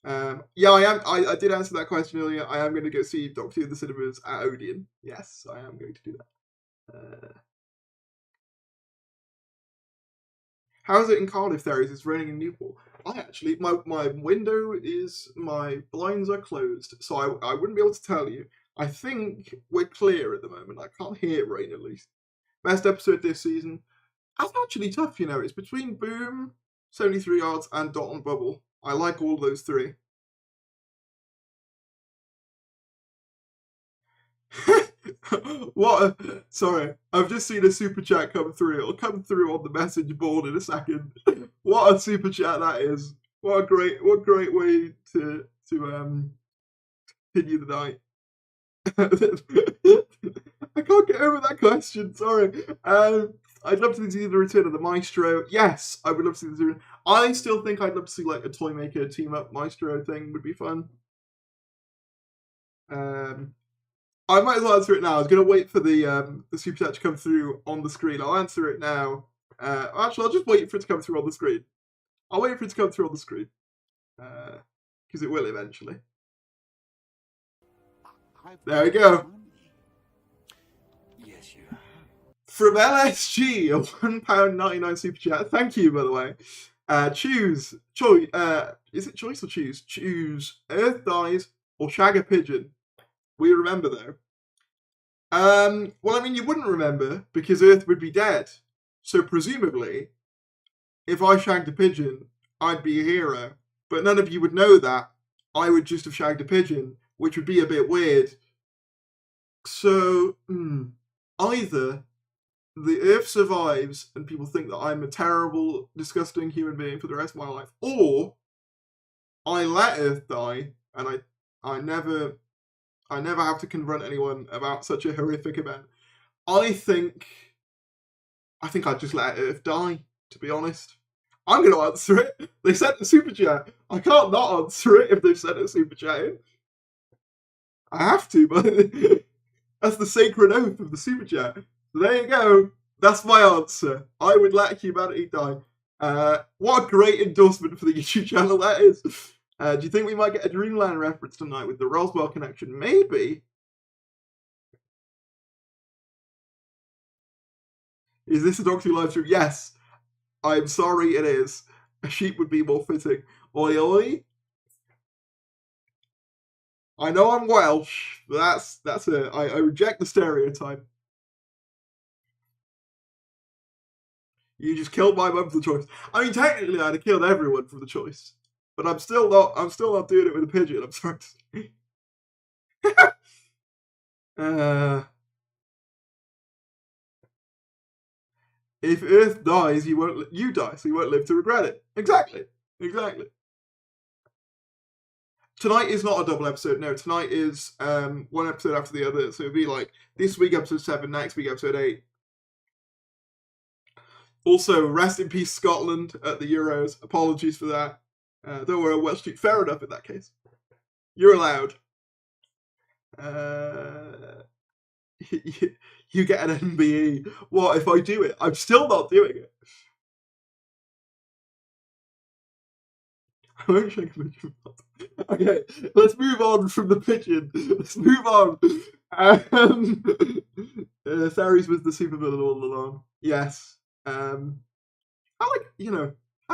Yeah, I am. I did answer that question earlier. I am going to go see Doctor Who in the cinemas at Odeon. Yes, I am going to do that. How is it in Cardiff there? Is it raining in Newport? I actually, my window is, my blinds are closed, so I wouldn't be able to tell you. I think we're clear at the moment. I can't hear rain at least. Best episode this season. That's actually tough, you know. It's between Boom, 73 Yards, and Dot and Bubble. I like all those three. Sorry, I've just seen a super chat come through. It'll come through on the message board in a second. What a super chat that is! What a great way to continue the night. I can't get over that question. Sorry. I'd love to see the return of the Maestro. Yes, I would love to see the return. I still think I'd love to see like a Toymaker team up Maestro thing would be fun. I might as well answer it now. I was going to wait for the super chat to come through on the screen. I'll answer it now. Actually, I'll just wait for it to come through on the screen. I'll wait for it to come through on the screen. Because it will eventually. There we go. Yes, you have. From LSG, a £1.99 super chat. Thank you, by the way. Choose. Is it choice or choose? Choose Earth dies or shag a pigeon. We remember though. Well, I mean, you wouldn't remember because Earth would be dead. So presumably, if I shagged a pigeon, I'd be a hero. But none of you would know that. I would just have shagged a pigeon, which would be a bit weird. So, either the Earth survives and people think that I'm a terrible, disgusting human being for the rest of my life, or I let Earth die and I never have to confront anyone about such a horrific event. I think I'd just let Earth die, to be honest. I'm going to answer it. They sent a super chat. I can't not answer it if they've sent a super chat in. I have to, but that's the sacred oath of the super chat. So there you go. That's my answer. I would let humanity die. What a great endorsement for the YouTube channel that is. Do you think we might get a Dreamland reference tonight with the Roswell connection? Maybe. Is this a Doctor Who live stream? Yes. I'm sorry, it is. A sheep would be more fitting. Oi, oi. I know I'm Welsh, but that's it. I reject the stereotype. You just killed my mum for the choice. I mean, technically, I'd have killed everyone for the choice, but I'm still not doing it with a pigeon. I'm sorry to say. If Earth dies, you die, so you won't live to regret it. Exactly. Tonight is not a double episode. No, tonight is one episode after the other. So it'll be like this week episode 7, next week episode 8. Also, rest in peace Scotland at the Euros. Apologies for that. Don't worry, Welsh Street. Fair enough in that case. You're allowed. You get an MBE. What if I do it? I'm still not doing it. I won't shake a pigeon. Okay, let's move on from the pigeon. Let's move on. Ceres was the supervillain all along. Yes. How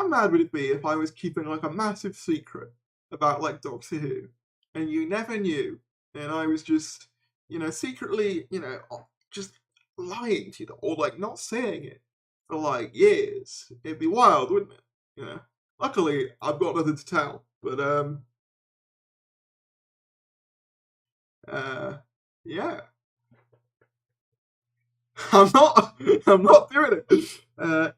mad would it be if I was keeping like a massive secret about like Doctor Who, and you never knew, and I was just, secretly, just lying to you, or like not saying it for like years. It'd be wild, wouldn't it? Luckily, I've got nothing to tell, but yeah. I'm not doing it.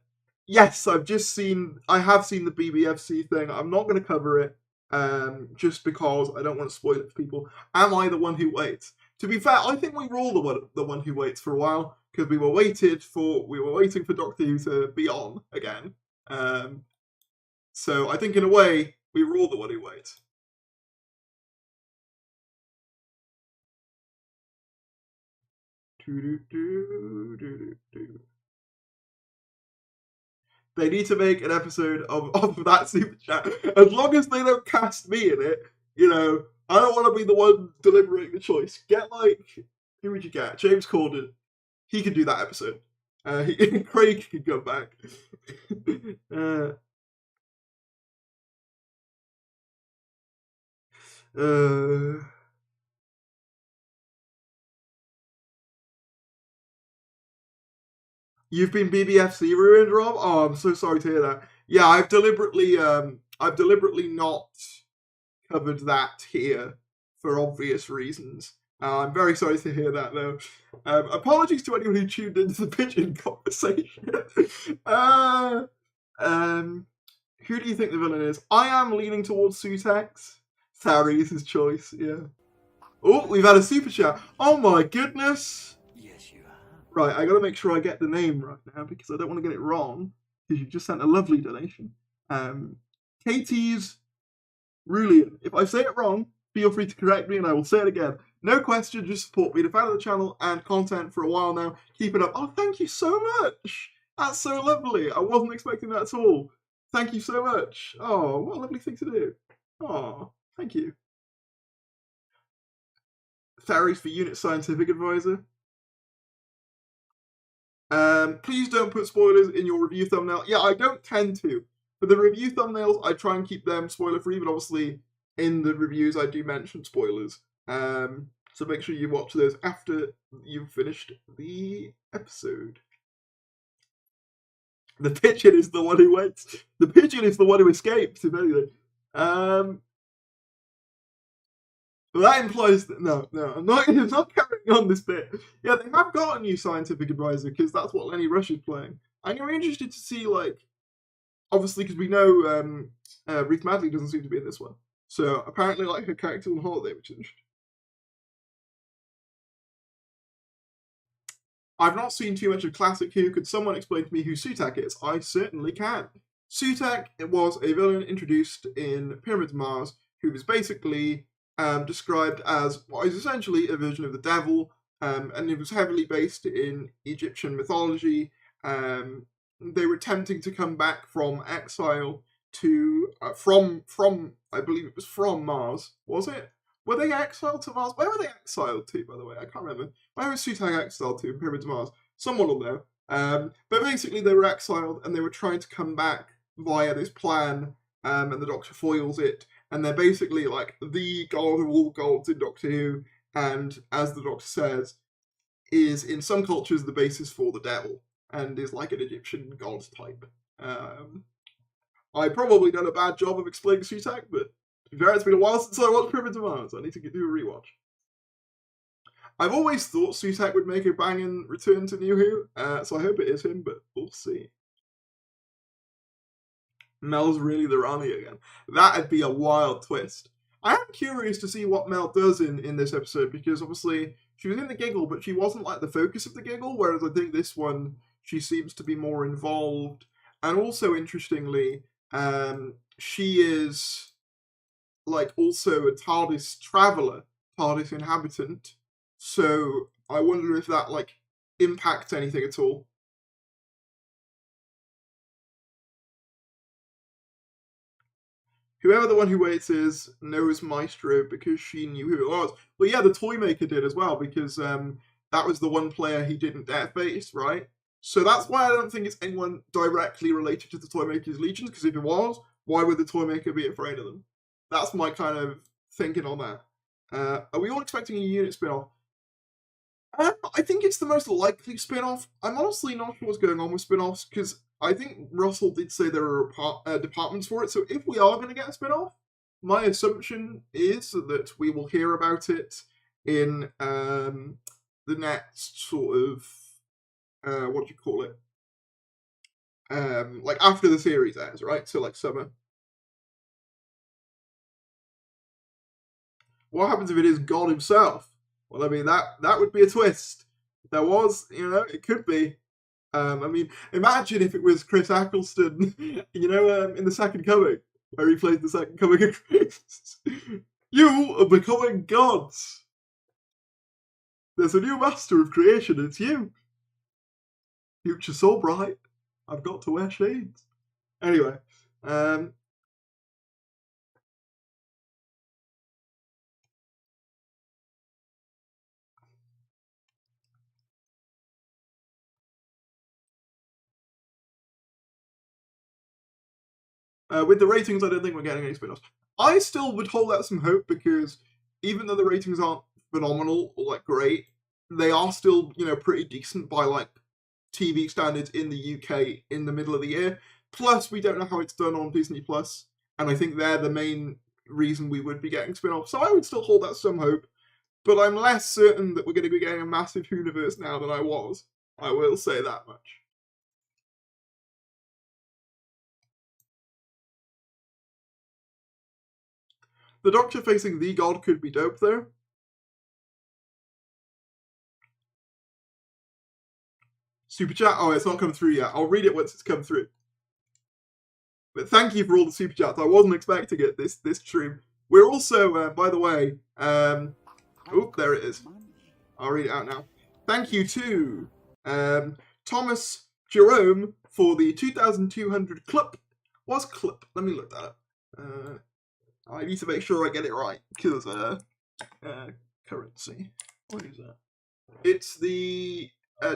Yes, I have seen the BBFC thing. I'm not going to cover it, just because I don't want to spoil it for people. Am I the one who waits? To be fair, I think we were all the one who waits for a while, because we were waiting for Doctor Who to be on again. So I think in a way, we were all the one who waits. They need to make an episode of that super chat. As long as they don't cast me in it, you know, I don't want to be the one deliberating the choice. Get who would you get? James Corden. He can do that episode. Craig can go back. You've been BBFC ruined, Rob? Oh, I'm so sorry to hear that. Yeah, I've deliberately not covered that here for obvious reasons. I'm very sorry to hear that, though. Apologies to anyone who tuned into the pigeon conversation. Who do you think the villain is? I am leaning towards Sutex. Sari is his choice, yeah. Oh, we've had a super chat. Oh my goodness. Yes, you have. Right, I gotta make sure I get the name right now because I don't want to get it wrong. Because you just sent a lovely donation. KT's Rulian. If I say it wrong, feel free to correct me and I will say it again. No question, just support. Been a fan of the channel and content for a while now. Keep it up. Oh, thank you so much. That's so lovely. I wasn't expecting that at all. Thank you so much. Oh, what a lovely thing to do. Oh, thank you. Ferries for Unit Scientific Advisor. Please don't put spoilers in your review thumbnail. Yeah, I don't tend to. For the review thumbnails, I try and keep them spoiler-free, but obviously in the reviews I do mention spoilers. So make sure you watch those after you've finished the episode. The pigeon is the one who went. The pigeon is the one who escaped, if anything. That implies that no, I'm not carrying on this bit. Yeah, they have got a new scientific advisor because that's what Lenny Rush is playing. And you're interested to see, obviously, because we know Ruth Madley doesn't seem to be in this one. So apparently, her character's on holiday, which is interesting. I've not seen too much of Classic Who. Could someone explain to me who Sutak is? I certainly can. Sutak was a villain introduced in Pyramids of Mars, who was basically described as what is essentially a version of the devil, and it was heavily based in Egyptian mythology. They were attempting to come back from exile to from I believe it was from Mars, was it? Were they exiled to Mars? Where were they exiled to, by the way? I can't remember. Where was Sutak exiled to in Pyramids of Mars? Someone will know. But basically they were exiled and they were trying to come back via this plan, and the Doctor foils it. And they're basically the god of all gods in Doctor Who, and as the Doctor says, is in some cultures the basis for the devil, and is like an Egyptian god type. I probably done a bad job of explaining Sutak, but to be fair, it's been a while since I watched Pyramids of Mars. I need to do a rewatch. I've always thought Sutak would make a banging return to New Who, so I hope it is him, but we'll see. Mel's really the Rani again. That'd be a wild twist. I am curious to see what Mel does in this episode, because obviously she was in the giggle, but she wasn't the focus of the giggle, whereas I think this one, she seems to be more involved. And also, interestingly, she is also a TARDIS traveller, TARDIS inhabitant. So I wonder if that impacts anything at all. Whoever the one who waits is knows Maestro because she knew who it was. Well, yeah, the Toymaker did as well, because that was the one player he didn't dare face, right? So that's why I don't think it's anyone directly related to the Toymaker's legions, because if it was, why would the Toymaker be afraid of them? That's my kind of thinking on that. Are we all expecting a unit spin-off? I think it's the most likely spin-off. I'm honestly not sure what's going on with spin-offs, because I think Russell did say there are departments for it, so if we are going to get a spin-off, my assumption is that we will hear about it in the next sort of, what do you call it? After the series ends, right? So summer. What happens if it is God himself? Well, I mean, that would be a twist. If there was, it could be. I mean, imagine if it was Chris Eccleston, in The Second Coming, where he played the Second Coming of Christ. You are becoming gods. There's a new master of creation, it's you. Future so bright, I've got to wear shades. Anyway, with the ratings, I don't think we're getting any spin-offs. I still would hold out some hope because even though the ratings aren't phenomenal or like great, they are still, you know, pretty decent by like TV standards in the UK in the middle of the year. Plus, we don't know how it's done on Disney Plus, and I think they're the main reason we would be getting spin-offs. So I would still hold out some hope, but I'm less certain that we're going to be getting a massive universe now than I was. I will say that much. The Doctor facing the God could be dope, though. Super chat? Oh, it's not come through yet. I'll read it once it's come through. But thank you for all the super chats. I wasn't expecting it this stream. We're also, by the way, oh, there it is. I'll read it out now. Thank you to Thomas Jerome for the 2,200 clip. What's clip? Let me look that up. I need to make sure I get it right because currency. What is that? It's the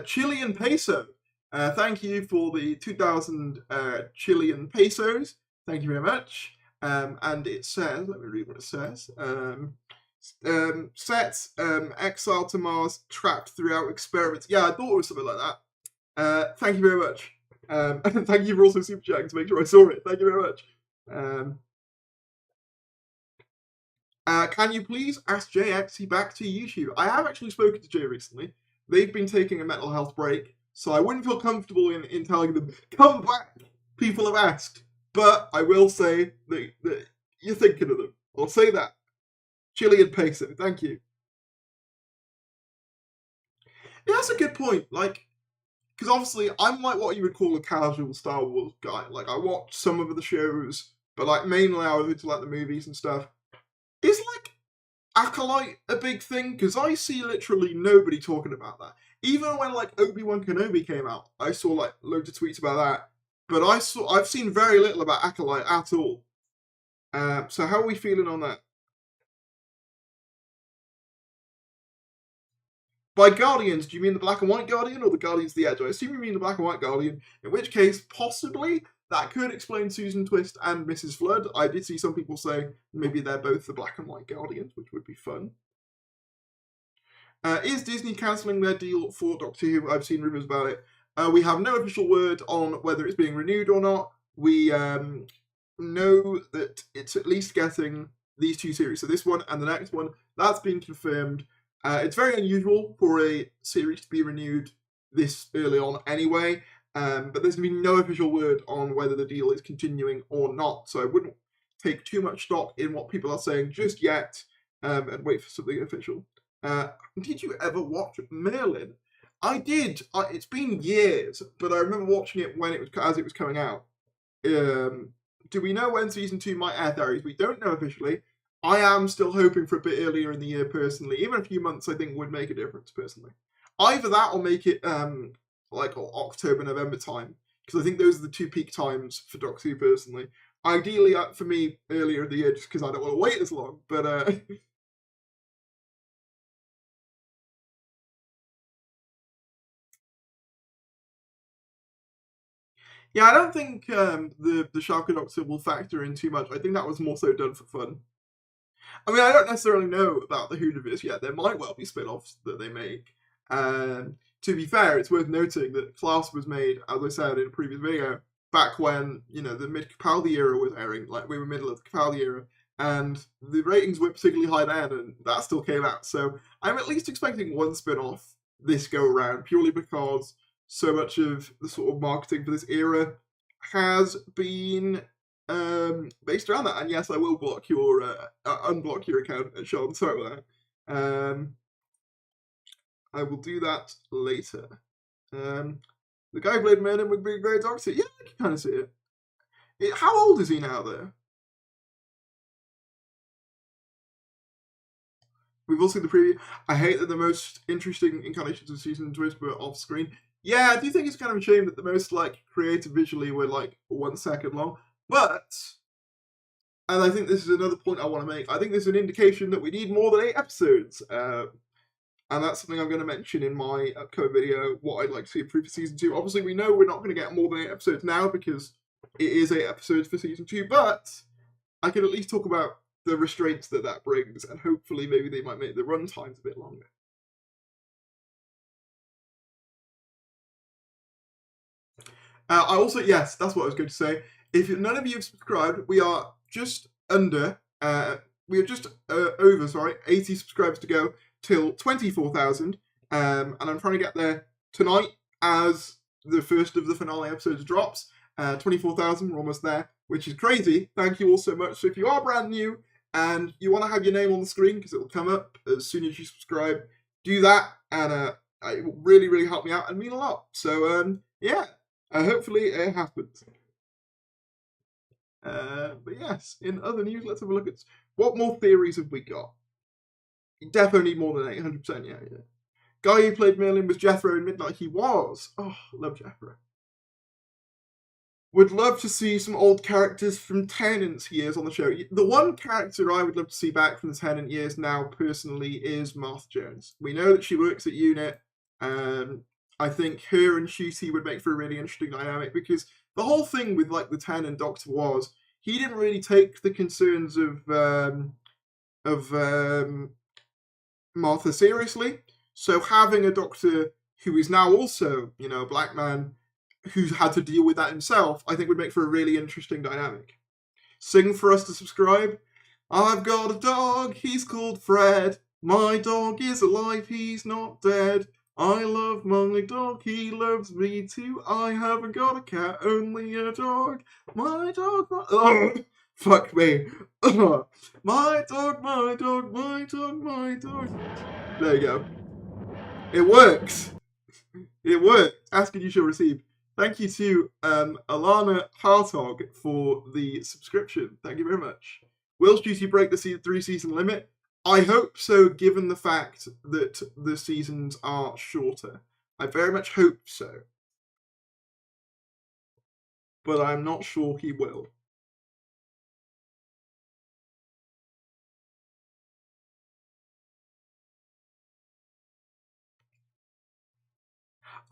Chilean peso. Thank you for the 2,000 Chilean pesos. Thank you very much. And it says, let me read what it says. Sets exile to Mars, trapped throughout experiments. Yeah, I thought it was something like that. Thank you very much. And thank you for also super chatting to make sure I saw it. Thank you very much. Can you please ask JXE back to YouTube? I have actually spoken to Jay recently. They've been taking a mental health break, so I wouldn't feel comfortable in telling them, come back, people have asked. But I will say that you're thinking of them. I'll say that. Chilean peso, thank you. Yeah, that's a good point. Like, because obviously I'm like what you would call a casual Star Wars guy. Like, I watch some of the shows, but like mainly I was into like the movies and stuff. Is like Acolyte a big thing? Because I see literally nobody talking about that. Even when like Obi-Wan Kenobi came out, I saw like loads of tweets about that. But I've seen very little about Acolyte at all. So how are we feeling on that? By Guardians, do you mean the black and white Guardian or the Guardians of the Edge? I assume you mean the black and white Guardian, in which case, possibly, that could explain Susan Twist and Mrs. Flood. I did see some people say maybe they're both the black and white Guardians, which would be fun. Is Disney cancelling their deal for Doctor Who? I've seen rumours about it. We have no official word on whether it's being renewed or not. We know that it's at least getting these two series. So this one and the next one, that's been confirmed. It's very unusual for a series to be renewed this early on anyway, but there's going to be no official word on whether the deal is continuing or not. So I wouldn't take too much stock in what people are saying just yet, and wait for something official. Did you ever watch Merlin? I did. It's been years, but I remember watching it when as it was coming out. Do we know when season 2 might air, Darius? We don't know officially. I am still hoping for a bit earlier in the year, personally. Even a few months, I think, would make a difference, personally. Either that or make it like October, November time, because I think those are the two peak times for Doctor Who, personally. Ideally, for me, earlier in the year, just because I don't want to wait as long. But yeah, I don't think the Shark Doctor will factor in too much. I think that was more so done for fun. I mean, I don't necessarily know about the Whoniverse yet. There might well be spin-offs that they make. To be fair, it's worth noting that Class was made, as I said in a previous video, back when, you know, the mid-Capaldi era was airing. Like, we were middle of the Capaldi era. And the ratings weren't particularly high then, and that still came out. So I'm at least expecting one spin-off this go-around, purely because so much of the sort of marketing for this era has been based around that. And yes, I will block your unblock your account, Sean. Sorry about that. I will do that later. The guy who played Merlin would be very toxic. Yeah, I can kind of see it. How old is he now, though? We've all seen the preview. I hate that the most interesting incarnations of season twist were off screen. Yeah, I do think it's kind of a shame that the most like creative visually were like 1 second long. But, and I think this is another point I want to make, I think there's an indication that we need more than 8 episodes. And that's something I'm going to mention in my upcoming video, what I'd like to see improve for Season 2. Obviously, we know we're not going to get more than 8 episodes now because it is 8 episodes for Season 2, but I can at least talk about the restraints that brings, and hopefully maybe they might make the run times a bit longer. I also, yes, that's what I was going to say. If none of you have subscribed, we are just over, 80 subscribers to go till 24,000. And I'm trying to get there tonight as the first of the finale episodes drops. 24,000, we're almost there, which is crazy. Thank you all so much. So if you are brand new and you want to have your name on the screen, because it will come up as soon as you subscribe, do that, and it will really, really help me out and mean a lot. So, yeah. Hopefully it happens. But yes, in other news, let's have a look at what more theories have we got. You definitely need more than 800%, yeah. Guy who played Merlin was Jethro in Midnight. He was. Oh, love Jethro. Would love to see some old characters from Tennant's years on the show. The one character I would love to see back from the Tennant years now, personally, is Martha Jones. We know that she works at UNIT. I think her and Shooty would make for a really interesting dynamic, because the whole thing with like the Tennant Doctor was he didn't really take the concerns of Martha seriously. So having a Doctor who is now also, a black man who's had to deal with that himself, I think would make for a really interesting dynamic. Sing for us to subscribe. I've got a dog, he's called Fred. My dog is alive, he's not dead. I love my dog, he loves me too. I haven't got a cat, only a dog. My dog, oh, fuck me. My dog, my dog, my dog, my dog. There you go. It works. It worked. Ask and you shall receive. Thank you to Alana Hartog for the subscription. Thank you very much. Will Duty break the 3-season limit? I hope so, given the fact that the seasons are shorter. I very much hope so. But I'm not sure he will.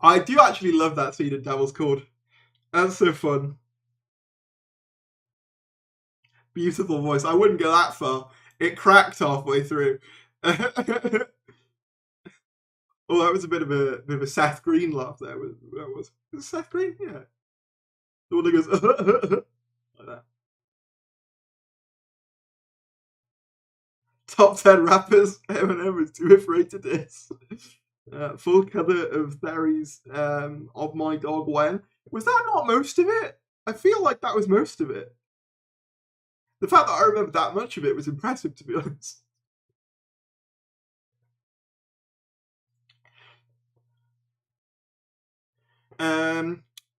I do actually love that scene in Devil's Cord. That's so fun. Beautiful voice. I wouldn't go that far. It cracked halfway through. Oh, that was a bit of a Seth Green laugh there. That was it Seth Green? Yeah. The one that goes like that. Top 10 rappers. Eminem is too afraid to diss. Full cover of Barry's Of My Dog When. Was that not most of it? I feel like that was most of it. The fact that I remember that much of it was impressive, to be honest.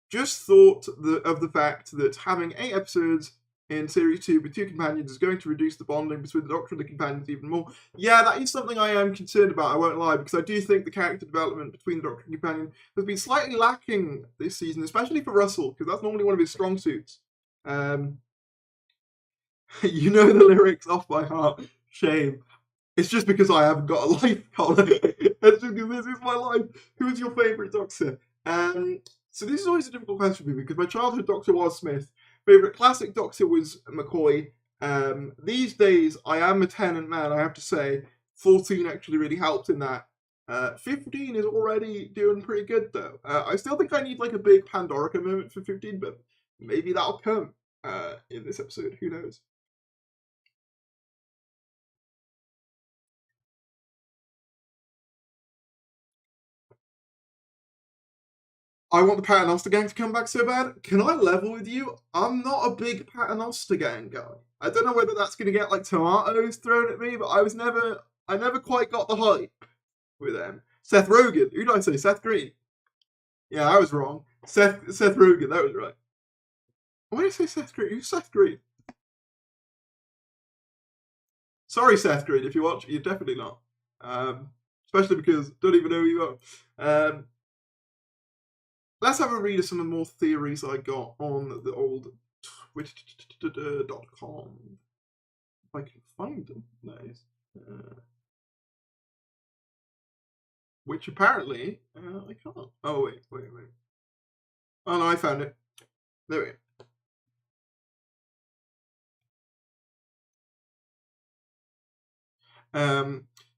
Just thought of the fact that having 8 episodes in Series 2 with 2 companions is going to reduce the bonding between the Doctor and the companions even more. Yeah, that is something I am concerned about, I won't lie, because I do think the character development between the Doctor and companion has been slightly lacking this season, especially for Russell, because that's normally one of his strong suits. You know the lyrics off by heart. Shame. It's just because I haven't got a life, Colin. It's just because this is my life. Who is your favourite Doctor? So this is always a difficult question for me, because my childhood Doctor was Smith. Favourite classic Doctor was McCoy. These days, I am a Tennant man, I have to say. 14 actually really helped in that. 15 is already doing pretty good, though. I still think I need like a big Pandorica moment for 15, but maybe that'll come in this episode. Who knows? I want the Paternoster Gang to come back so bad. Can I level with you? I'm not a big Paternoster Gang guy. I don't know whether that's going to get like tomatoes thrown at me, but I never quite got the hype with them. Seth Rogen. Who did I say? Seth Green. Yeah, I was wrong. Seth Rogen. That was right. Why did I say Seth Green? Who's Seth Green? Sorry, Seth Green. If you watch, you're definitely not. Especially because don't even know who you are. Let's have a read of some of the more theories I got on the old Twitter.com. If I can find them. Nice. Which apparently I can't. Oh wait. Oh no, I found it. There we go.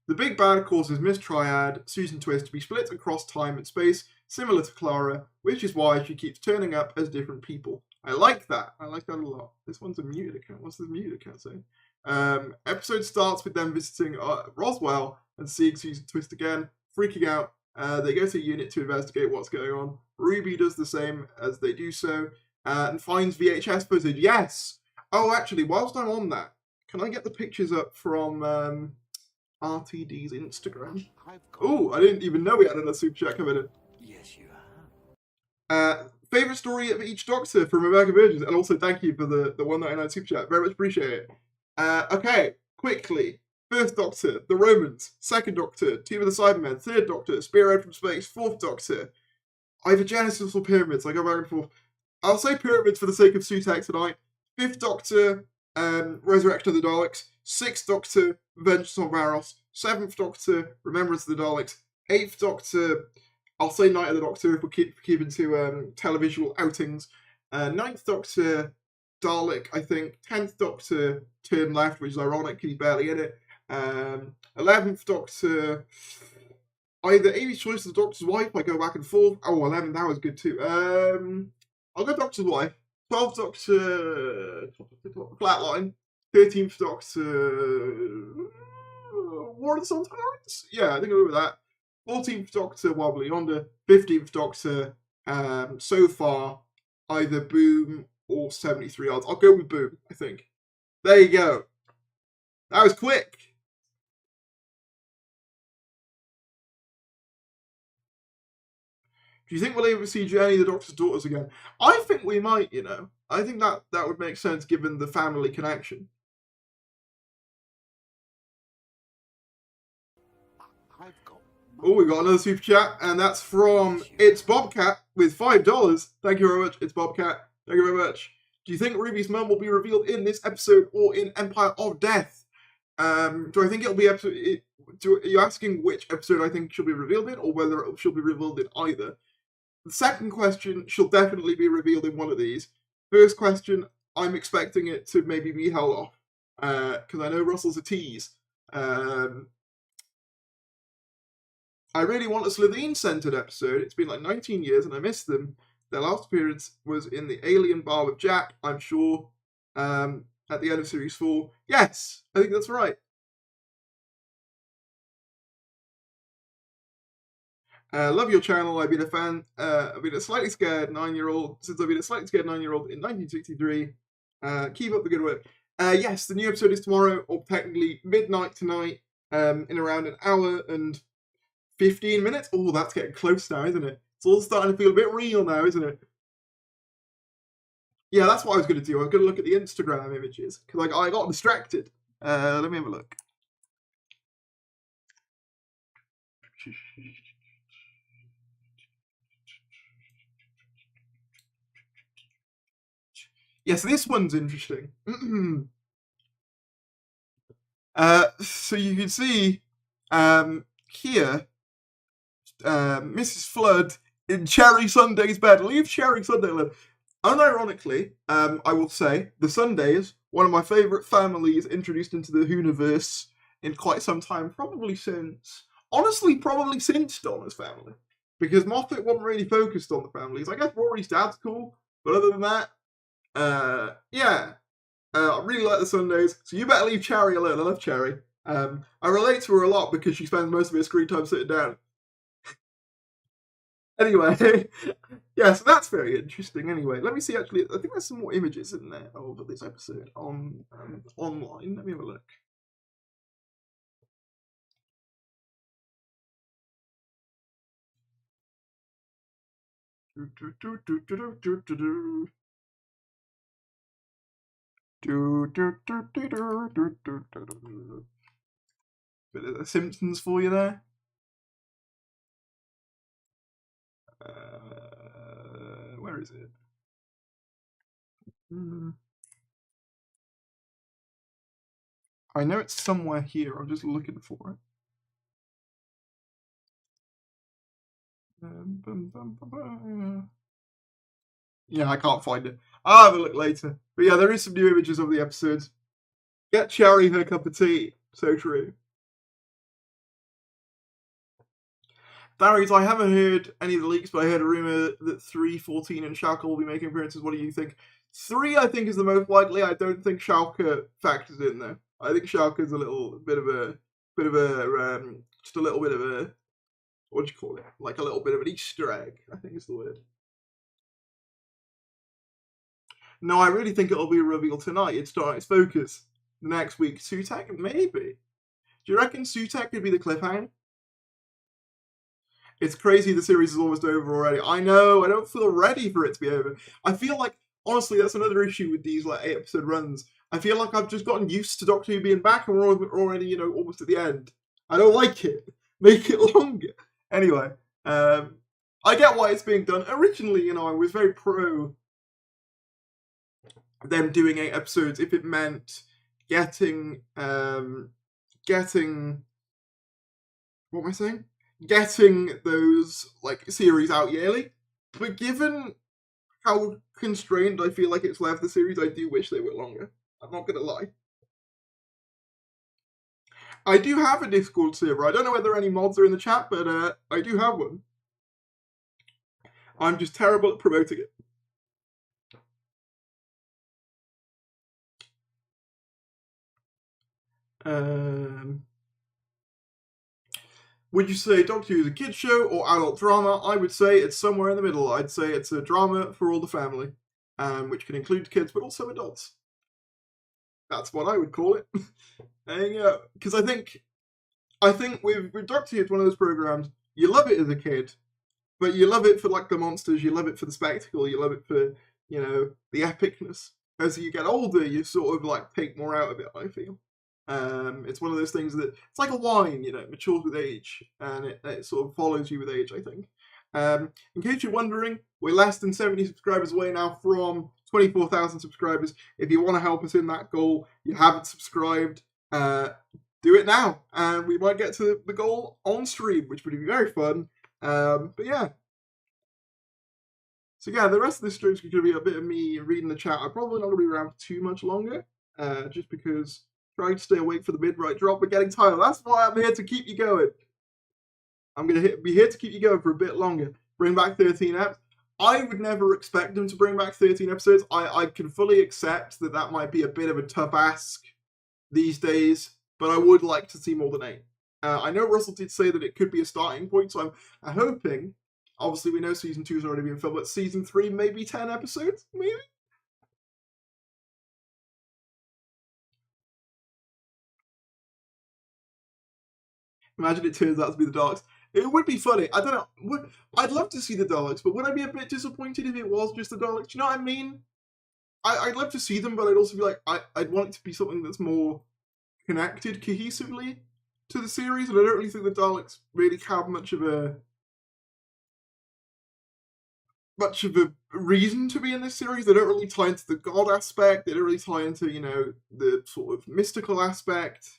The Big Bad causes Miss Triad, Susan Twist, to be split across time and space, similar to Clara, which is why she keeps turning up as different people. I like that. I like that a lot. This one's a muted account. What's this muted account saying? Episode starts with them visiting Roswell and seeing Susan Twist again, freaking out. They go to a unit to investigate what's going on. Ruby does the same as they do so, and finds VHS footage. Yes! Oh, actually, whilst I'm on that, can I get the pictures up from RTD's Instagram? Oh, I didn't even know we had another super chat coming in. Yes, you have. Favorite story of each Doctor from American Virgins, and also thank you for the 199 super chat. Very much appreciate it. Okay, quickly. First Doctor, the Romans. Second Doctor, Team of the Cybermen. Third Doctor, Spearhead from Space. Fourth Doctor, either Genesis or Pyramids. I go back and forth. I'll say Pyramids for the sake of Sutek tonight. Fifth Doctor, Resurrection of the Daleks. Sixth Doctor, Vengeance on Varos. Seventh Doctor, Remembrance of the Daleks. Eighth Doctor, I'll say Night of the Doctor if we're keeping to televisual outings. Ninth Doctor, Dalek, I think. 10th Doctor, Turn Left, which is ironic because he's barely in it. 11th Doctor, either Amy's Choice or the Doctor's Wife. I go back and forth. Oh, 11th, that was good too. I'll go Doctor's Wife. 12th Doctor, Flatline. 13th Doctor, War of the Sun Tyrants? Yeah, I think I'll go with that. 14th Doctor, Wobbly Yonder. 15th Doctor, so far, either Boom or 73 odds. I'll go with Boom, I think. There you go. That was quick. Do you think we'll ever see Jenny, the Doctor's daughters, again? I think we might, you know. I think that would make sense given the family connection. Oh, we got another super chat, and that's from It's Bobcat with $5. Thank you very much, It's Bobcat. Thank you very much. Do you think Ruby's mum will be revealed in this episode or in Empire of Death? Do I think it'll be episode? Are you asking which episode I think she'll be revealed in, or whether she'll be revealed in either? The second question, she'll definitely be revealed in one of these. First question, I'm expecting it to maybe be held off, because I know Russell's a tease. I really want a Slitheen-centered episode. It's been like 19 years and I missed them. Their last appearance was in the Alien Bar with Jack, I'm sure, at the end of Series 4. Yes, I think that's right. Love your channel. I've been a fan. I've been a slightly scared 9-year-old since I've been a slightly scared 9-year-old in 1963. Keep up the good work. Yes, the new episode is tomorrow, or technically midnight tonight, in around an hour and 15 minutes? Oh, that's getting close now, isn't it? It's all starting to feel a bit real now, isn't it? Yeah, that's what I was going to do. I was going to look at the Instagram images, because I got distracted. Let me have a look. Yes, this one's interesting. So you can see here, Mrs. Flood in Cherry Sunday's bed. Leave Cherry Sunday alone. Unironically, I will say, the Sundays, one of my favourite families introduced into the Hooniverse in quite some time, probably since Donna's family. Because Moffat wasn't really focused on the families. I guess Rory's dad's cool, but other than that, yeah. I really like the Sundays, so you better leave Cherry alone. I love Cherry. I relate to her a lot because she spends most of her screen time sitting down. Anyway, yeah, so that's very interesting. Anyway, let me see. Actually, I think there's some more images in there of this episode on online. Let me have a look. Bit of the Simpsons for you there. Where is it? I know it's somewhere here. I'm just looking for it. Yeah, I can't find it. I'll have a look later. But yeah, there is some new images of the episodes. Get Cherry her cup of tea. So true. Darius, I haven't heard any of the leaks, but I heard a rumour that 3, 14, and Schalke will be making appearances. What do you think? 3, I think, is the most likely. I don't think Schalke factors in there. I think Schalke is a little bit of a just a little bit of a, what do you call it? Like a little bit of an Easter egg, I think is the word. No, I really think it'll be revealed tonight. It's focus. The next week, Sutek, maybe. Do you reckon Sutek could be the cliffhanger? It's crazy the series is almost over already. I know, I don't feel ready for it to be over. I feel like, honestly, that's another issue with these like 8-episode runs. I feel like I've just gotten used to Doctor Who being back and we're already, you know, almost at the end. I don't like it. Make it longer. Anyway, I get why it's being done. Originally, you know, I was very pro them doing 8 episodes if it meant getting what am I saying? Getting those like series out yearly. But given how constrained I feel like it's left the series, I do wish they were longer. I'm not gonna lie. I do have a Discord server. I don't know whether any mods are in the chat, but I do have one. I'm just terrible at promoting it. Would you say Doctor Who is a kid show or adult drama? I would say it's somewhere in the middle. I'd say it's a drama for all the family, which can include kids but also adults. That's what I would call it. And yeah, because I think with Doctor Who, it's one of those programs you love it as a kid, but you love it for like the monsters, you love it for the spectacle, you love it for, you know, the epicness. As you get older, you sort of like take more out of it, I feel. It's one of those things that it's like a wine, you know, it matures with age, and it sort of follows you with age, I think. In case you're wondering, we're less than 70 subscribers away now from 24,000 subscribers. If you want to help us in that goal, you haven't subscribed, do it now, and we might get to the goal on stream, which would be very fun. But yeah. So yeah, the rest of this stream is going to be a bit of me reading the chat. I'm probably not going to be around for too much longer, just because trying to stay awake for the mid-right drop, but getting tired. That's why I'm here to keep you going. I'm going to be here to keep you going for a bit longer. Bring back 13 episodes. I would never expect them to bring back 13 episodes. I can fully accept that might be a bit of a tough ask these days, but I would like to see more than 8. I know Russell did say that it could be a starting point, so I'm hoping. Obviously, we know season 2 is already being filmed, but season 3 maybe 10 episodes, maybe. Imagine it turns out to be the Daleks. It would be funny. I don't know. I'd love to see the Daleks, but would I be a bit disappointed if it was just the Daleks? Do you know what I mean? I'd love to see them, but I'd also be like, I'd want it to be something that's more connected cohesively to the series, and I don't really think the Daleks really have much of a reason to be in this series. They don't really tie into the god aspect. They don't really tie into, you know, the sort of mystical aspect.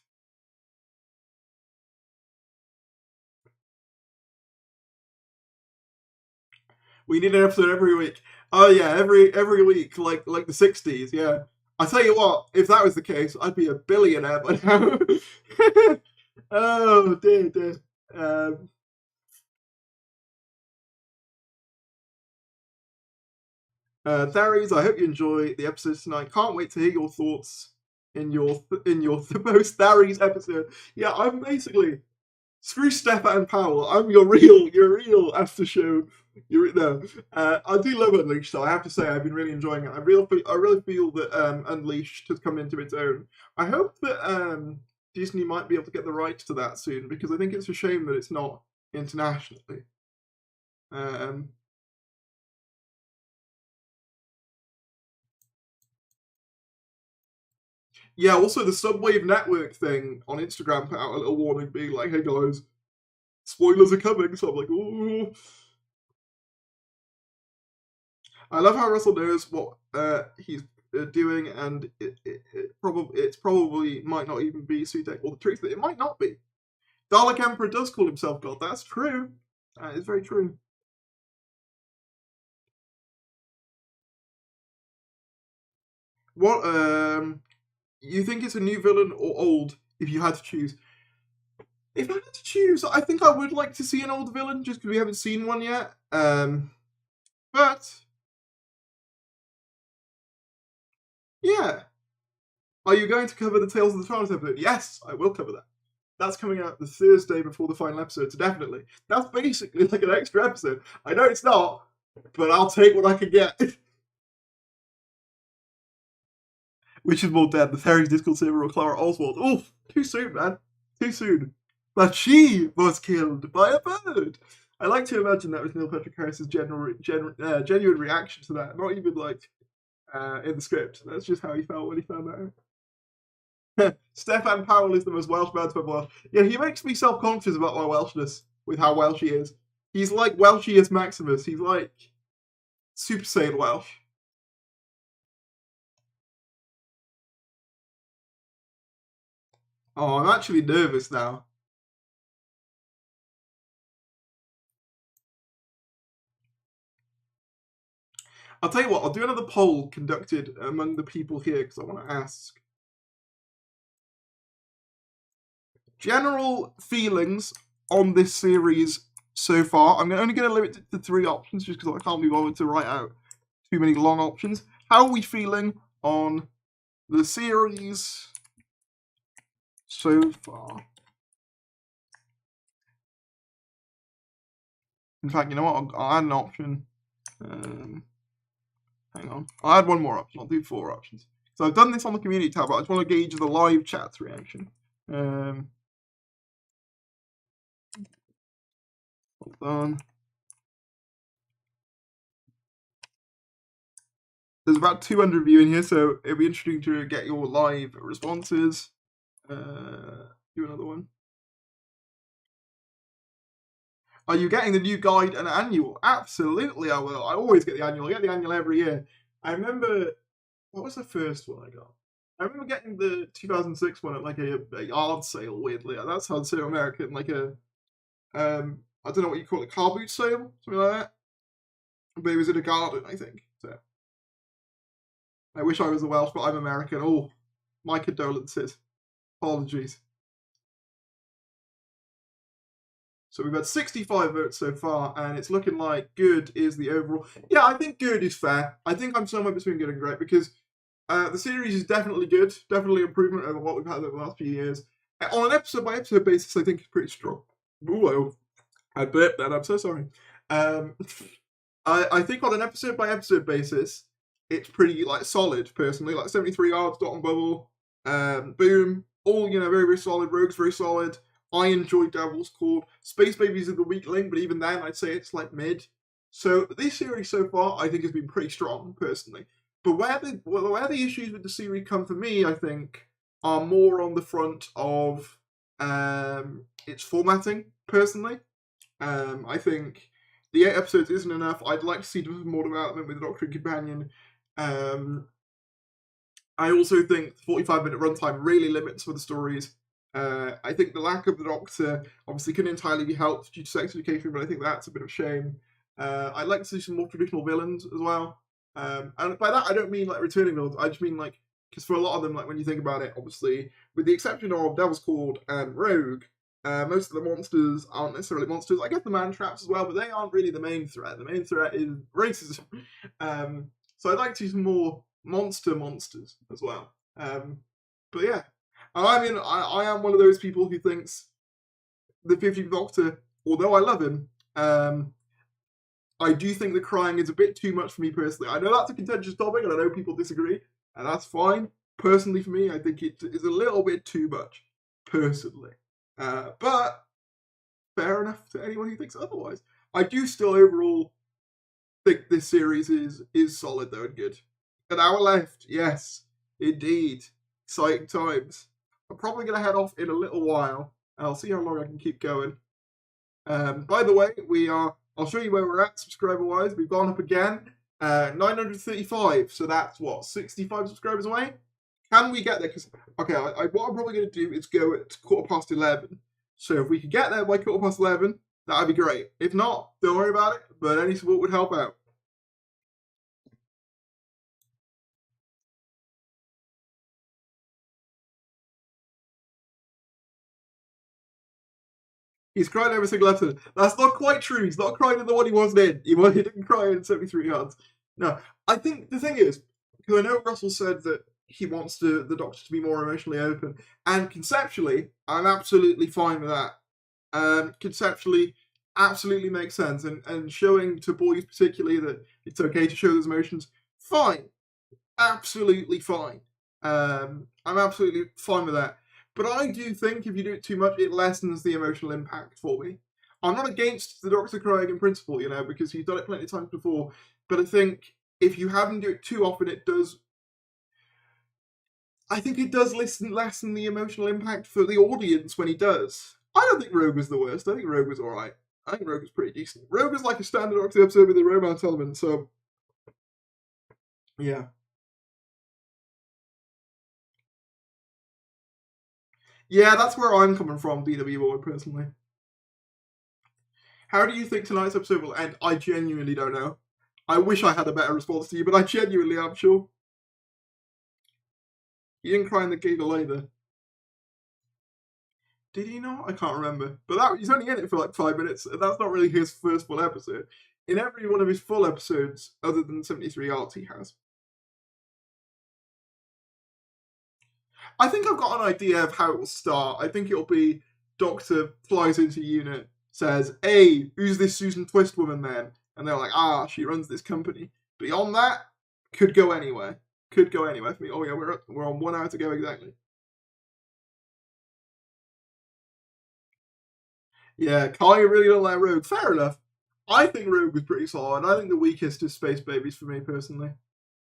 We need an episode every week. Oh yeah, every week, like the 60s. Yeah, I tell you what, if that was the case, I'd be a billionaire by now. Oh dear. Darius, I hope you enjoy the episodes tonight. Can't wait to hear your thoughts in your post Darius episode. Yeah, I'm basically screw Stefan Powell. I'm your real after show. I do love Unleashed, though. I have to say, I've been really enjoying it. I really feel that Unleashed has come into its own. I hope that Disney might be able to get the rights to that soon, because I think it's a shame that it's not internationally. Yeah, also the Subwave Network thing on Instagram put out a little warning being like, hey guys, spoilers are coming. So I'm like, ooh. I love how Russell knows what he's doing, and it's probably might not even be Sutek. Well, the truth is, it might not be. Dalek Emperor does call himself God. That's true. That is very true. What you think it's a new villain or old? If you had to choose, if I had to choose, I think I would like to see an old villain just because we haven't seen one yet. But yeah, are you going to cover the Tales of the TARDIS episode? Yes, I will cover that. That's coming out the Thursday before the final episode, so definitely. That's basically like an extra episode. I know it's not, but I'll take what I can get. Which is more dead, the Terry's Discord server or Clara Oswald? Oh, too soon, man. Too soon. But she was killed by a bird. I like to imagine that was Neil Patrick Harris's genuine reaction to that. Not even like in the script. That's just how he felt when he found that out. Stefan Powell is the most Welsh man to ever Welsh. Yeah, he makes me self-conscious about my Welshness with how Welsh he is. He's like Welshiest Maximus. He's like Super Saiyan Welsh. Oh, I'm actually nervous now. I'll tell you what, I'll do another poll conducted among the people here because I want to ask. General feelings on this series so far. I'm only going to limit it to 3 options just because I can't be bothered to write out too many long options. How are we feeling on the series so far? In fact, you know what? I'll add an option. Hang on. I'll add one more option. I'll do 4 options. So I've done this on the community tab, but I just want to gauge the live chat's reaction. Hold on. There's about 200 viewing here, so it'll be interesting to get your live responses. Do another one. Are you getting the new guide and annual? Absolutely, I will. I always get the annual. I get the annual every year. I remember, what was the first one I got? I remember getting the 2006 one at like a yard sale, weirdly. That sounds so American. Like a, I don't know what you call it, car boot sale? Something like that. But it was in a garden, I think. So I wish I was a Welsh, but I'm American. Oh, my condolences. Apologies. So we've had 65 votes so far, and it's looking like good is the overall. Yeah, I think good is fair. I think I'm somewhere between good and great because the series is definitely good, definitely improvement over what we've had over the last few years. On an episode by episode basis, I think it's pretty strong. Ooh, I burped that. I'm so sorry. I think on an episode by episode basis, it's pretty like solid. Personally, like 73 yards, dot and bubble, boom, all very very solid. Rogue's very solid. I enjoy Devil's Cord. Space Babies are the weak link, but even then, I'd say it's like mid. So this series so far, I think, has been pretty strong, personally. But where the issues with the series come for me, I think, are more on the front of its formatting, personally. I think the 8 episodes isn't enough. I'd like to see more development with the Doctor and Companion. I also think the 45-minute runtime really limits for the stories. I think the lack of the Doctor obviously couldn't entirely be helped due to sex education, but I think that's a bit of a shame. I'd like to see some more traditional villains as well. And by that, I don't mean like returning villains. I just mean like, because for a lot of them, like when you think about it, obviously, with the exception of Devil's Cord and Rogue, most of the monsters aren't necessarily monsters. I get the man traps as well, but they aren't really the main threat. The main threat is racism. So I'd like to see some more monsters as well. But yeah. I mean, I am one of those people who thinks the 50th Doctor, although I love him, I do think the crying is a bit too much for me personally. I know that's a contentious topic, and I know people disagree, and that's fine. Personally, for me, I think it is a little bit too much, personally. But fair enough to anyone who thinks otherwise. I do still overall think this series is solid, though, and good. An hour left, yes, indeed. Exciting times. I'm probably going to head off in a little while. I'll see how long I can keep going. By the way, I'll show you where we're at subscriber-wise. We've gone up again. 935, so that's what, 65 subscribers away? Can we get there? Because, okay, what I'm probably going to do is go at 11:15. So if we could get there by 11:15, that'd be great. If not, don't worry about it, but any support would help out. He's cried every single episode. That's not quite true. He's not crying in the one he wasn't in. He didn't cry in 73 Yards. No, I think the thing is, because I know Russell said that he wants the Doctor to be more emotionally open, and conceptually, I'm absolutely fine with that. Conceptually, absolutely makes sense, and showing to boys particularly that it's okay to show those emotions, fine, absolutely fine. I'm absolutely fine with that. But I do think if you do it too much, it lessens the emotional impact for me. I'm not against the Doctor crying in principle, because he's done it plenty of times before. But I think if you have him do it too often, it does. I think it does lessen the emotional impact for the audience when he does. I don't think Rogue was the worst. I think Rogue was alright. I think Rogue was pretty decent. Rogue was like a standard Doctor episode with a romance element, so yeah. Yeah, that's where I'm coming from, DW Boy, personally. How do you think tonight's episode will end? I genuinely don't know. I wish I had a better response to you, but I genuinely am sure. He didn't cry in the giggle either. Did he not? I can't remember. But he's only in it for like 5 minutes, and that's not really his first full episode. In every one of his full episodes, other than 73 Arts, he has. I think I've got an idea of how it will start. I think it'll be Doctor flies into unit, says, "Hey, who's this Susan Twist woman then?" And they're like, she runs this company. Beyond that, could go anywhere. Could go anywhere for me. Oh yeah, we're on 1 hour to go exactly. Yeah, Kai really don't like Rogue. Fair enough. I think Rogue was pretty solid. I think the weakest is Space Babies for me personally,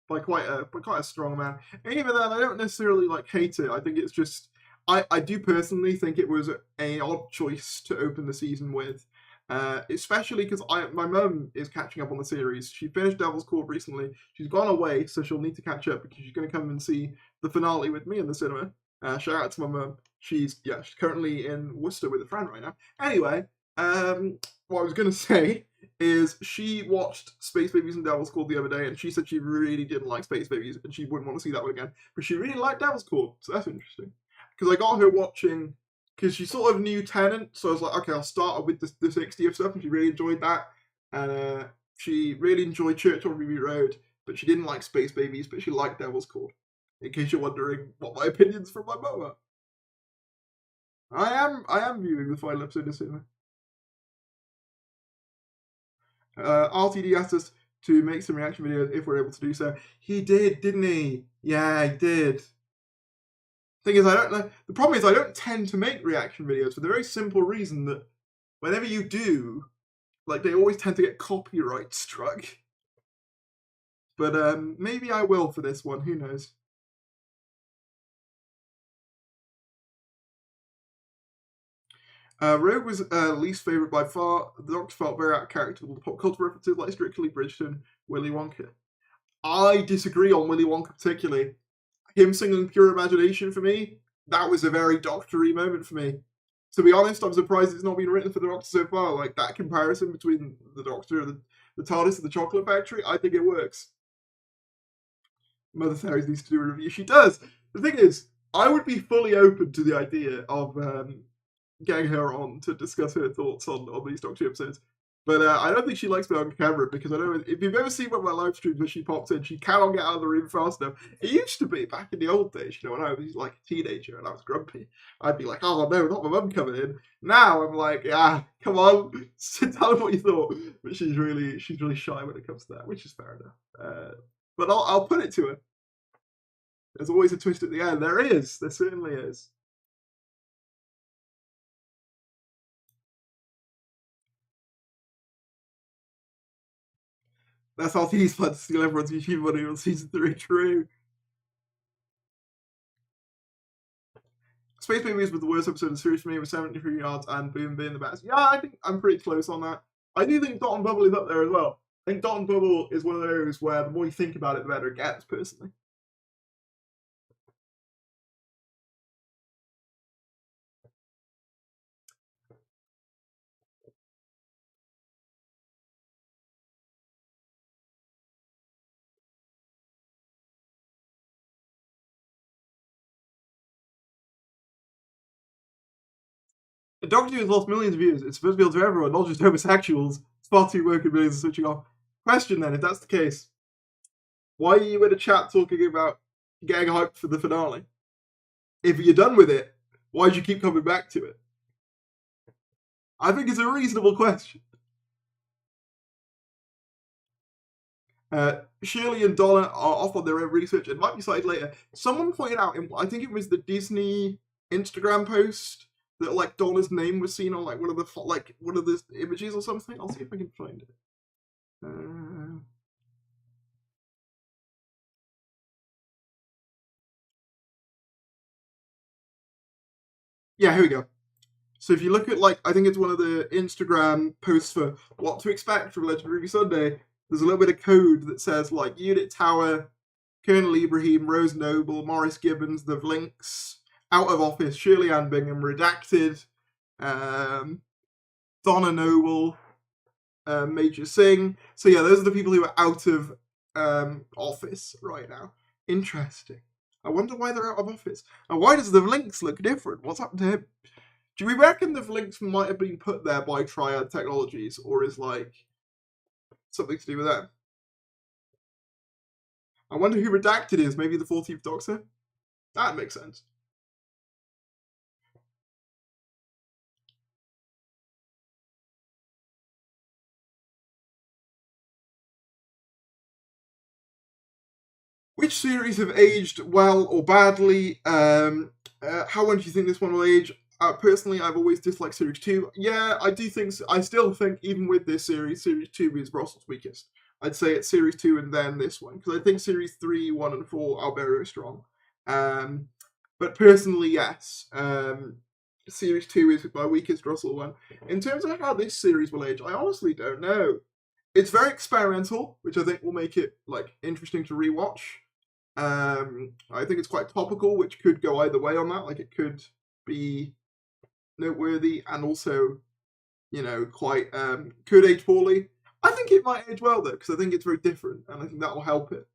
by quite a strong amount. And even then, I don't necessarily hate it. I think it's just I do personally think it was an odd choice to open the season with, especially because my mum is catching up on the series. She finished Devil's Court recently. She's gone away, so she'll need to catch up because she's going to come and see the finale with me in the cinema. Shout out to my mum. She's currently in Worcester with a friend right now. Anyway, what I was going to say is she watched Space Babies and Devil's Court the other day, and she said she really didn't like Space Babies, and she wouldn't want to see that one again. But she really liked Devil's Court, so that's interesting. Because I got her watching, because she sort of knew Tennant, so I was like, okay, I'll start with the 60th stuff, and she really enjoyed that. And she really enjoyed Church on Ruby Road, but she didn't like Space Babies, but she liked Devil's Court. In case you're wondering what my opinions from my mum are. I am viewing the final episode of cinema. RTD asked us to make some reaction videos if we're able to do so. He did, didn't he? Yeah, he did. Thing is, I don't know. The problem is, I don't tend to make reaction videos for the very simple reason that whenever you do, they always tend to get copyright struck. But maybe I will for this one. Who knows? Rogue was least favourite by far. The Doctor felt very out of character with the pop culture references like Strictly Bridgerton, Willy Wonka. I disagree on Willy Wonka particularly. Him singing Pure Imagination for me, that was a very Doctor-y moment for me. To be honest, I'm surprised it's not been written for the Doctor so far. That comparison between the Doctor and the TARDIS and the Chocolate Factory, I think it works. Mother Series needs to do a review. She does. The thing is, I would be fully open to the idea of getting her on to discuss her thoughts on these Doctor episodes. But I don't think she likes me on camera because I know if you've ever seen one of my live streams where she pops in, she cannot get out of the room fast enough. It used to be back in the old days, when I was like a teenager and I was grumpy. I'd be like, oh no, not my mum coming in. Now I'm like, come on, tell her what you thought. But she's really shy when it comes to that, which is fair enough. But I'll put it to her. There's always a twist at the end. There is. There certainly is. That's how he's planned to steal everyone's YouTube money on season 3. True. Space Babies was the worst episode of the series for me, with 73 yards and Boom being the best. Yeah, I think I'm pretty close on that. I do think Dot and Bubble is up there as well. I think Dot and Bubble is one of those where the more you think about it, the better it gets, personally. Doctor Who has lost millions of views. It's supposed to be able to everyone, not just homosexuals. It's far too woke and millions are switching off. Question then, if that's the case, why are you in a chat talking about getting hyped for the finale? If you're done with it, why do you keep coming back to it? I think it's a reasonable question. Shirley and Donna are off on their own research. It might be cited later. Someone pointed out, I think it was the Disney Instagram post, that like Donna's name was seen on like one of the images or something. I'll see if I can find it. Yeah, here we go. So if you look at I think it's one of the Instagram posts for what to expect from Legend of Ruby Sunday, there's a little bit of code that says Unit Tower, Colonel Ibrahim, Rose Noble, Morris Gibbons, the Vlinks, Out of Office, Shirley Ann Bingham, Redacted, Donna Noble, Major Singh. So yeah, those are the people who are out of office right now. Interesting. I wonder why they're out of office. And why does the Vlinks look different? What's happened to him? Do we reckon the Vlinks might have been put there by Triad Technologies, or is something to do with that? I wonder who Redacted is. Maybe the 14th Doctor? That makes sense. Which series have aged well or badly? How long do you think this one will age? Personally, I've always disliked Series 2. Yeah, I do think... I still think, even with this series, Series 2 is Russell's weakest. I'd say it's Series 2 and then this one, because I think Series 3, 1 and 4 are very strong. But personally, yes. Series 2 is my weakest Russell one. In terms of how this series will age, I honestly don't know. It's very experimental, which I think will make it interesting to rewatch. I think it's quite topical, which could go either way on that. It could be noteworthy and also, quite could age poorly. I think it might age well though, because I think it's very different, and I think that will help it.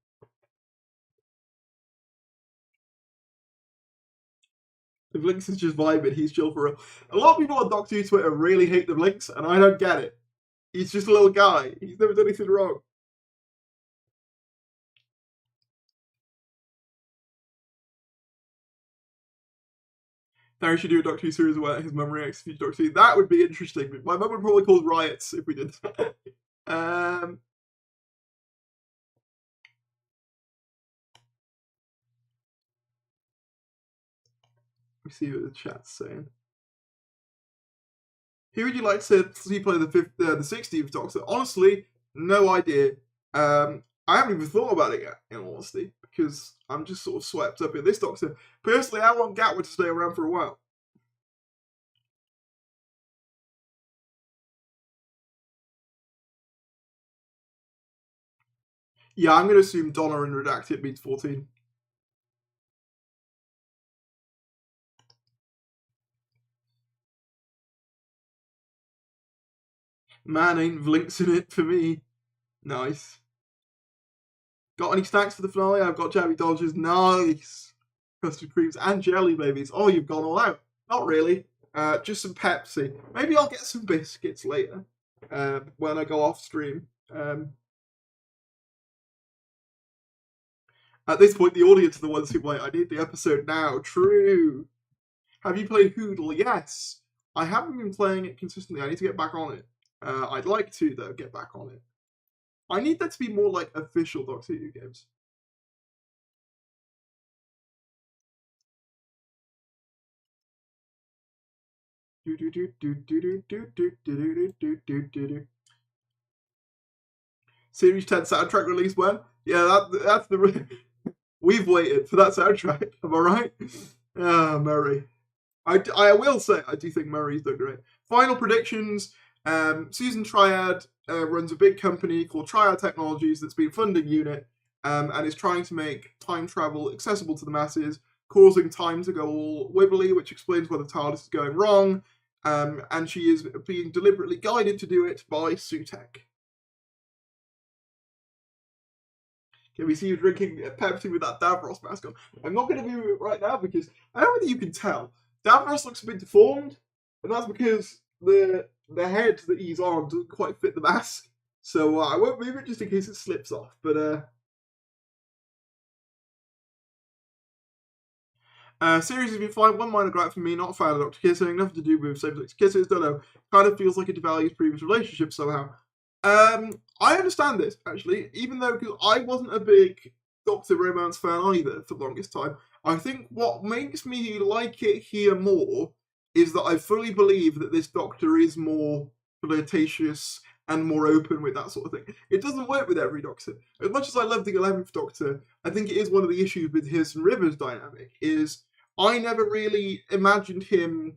The Vlinks is just vibing. He's chill for real. A lot of people on Doctor Who Twitter really hate the Vlinks, and I don't get it. He's just a little guy. He's never done anything wrong. Harry should do a Doctor Who series where his mum reacts to future Doctor Who. That would be interesting. My mum would probably cause riots if we did that. Let me see what the chat's saying. Who would you like to see play the 16th Doctor? Honestly, no idea. I haven't even thought about it yet, in all honesty, because I'm just sort of swept up in this Doctor. Personally, I want Gatwood to stay around for a while. Yeah, I'm going to assume Donna and Redacted means 14. Man, ain't Vlinks in it for me. Nice. Got any snacks for the finale? I've got Jammy Dodgers. Nice. Custard creams and jelly babies. Oh, you've gone all out. Not really. Just some Pepsi. Maybe I'll get some biscuits later when I go off stream. At this point, the audience are the ones who I need the episode now. True. Have you played Hoodle? Yes. I haven't been playing it consistently. I need to get back on it. I'd like to, though, get back on it. I need that to be more official Doctor Who games. Series 10 soundtrack release when? Yeah, that's the... We've waited for that soundtrack. Am I right? Ah, Murray. I will say, I do think Murray's done great. Final predictions. Susan Triad runs a big company called Triad Technologies that's been funding UNIT and is trying to make time travel accessible to the masses, causing time to go all wibbly, which explains why the TARDIS is going wrong. And she is being deliberately guided to do it by Sutek. Can we see you drinking Pepsi with that Davros mask on? I'm not going to do it right now because I don't know whether you can tell. Davros looks a bit deformed, and that's because the head that he's on doesn't quite fit the mask. So I won't move it just in case it slips off. But series has been fine. One minor gripe for me, not a fan of Dr. Kissing, nothing to do with same-sex kisses. Don't know. Kind of feels like it devalues previous relationships somehow. I understand this, actually, even though because I wasn't a big Doctor romance fan either for the longest time. I think what makes me like it here more is that I fully believe that this Doctor is more flirtatious and more open with that sort of thing. It doesn't work with every Doctor. As much as I love the 11th Doctor, I think it is one of the issues with his and River's dynamic, is I never really imagined him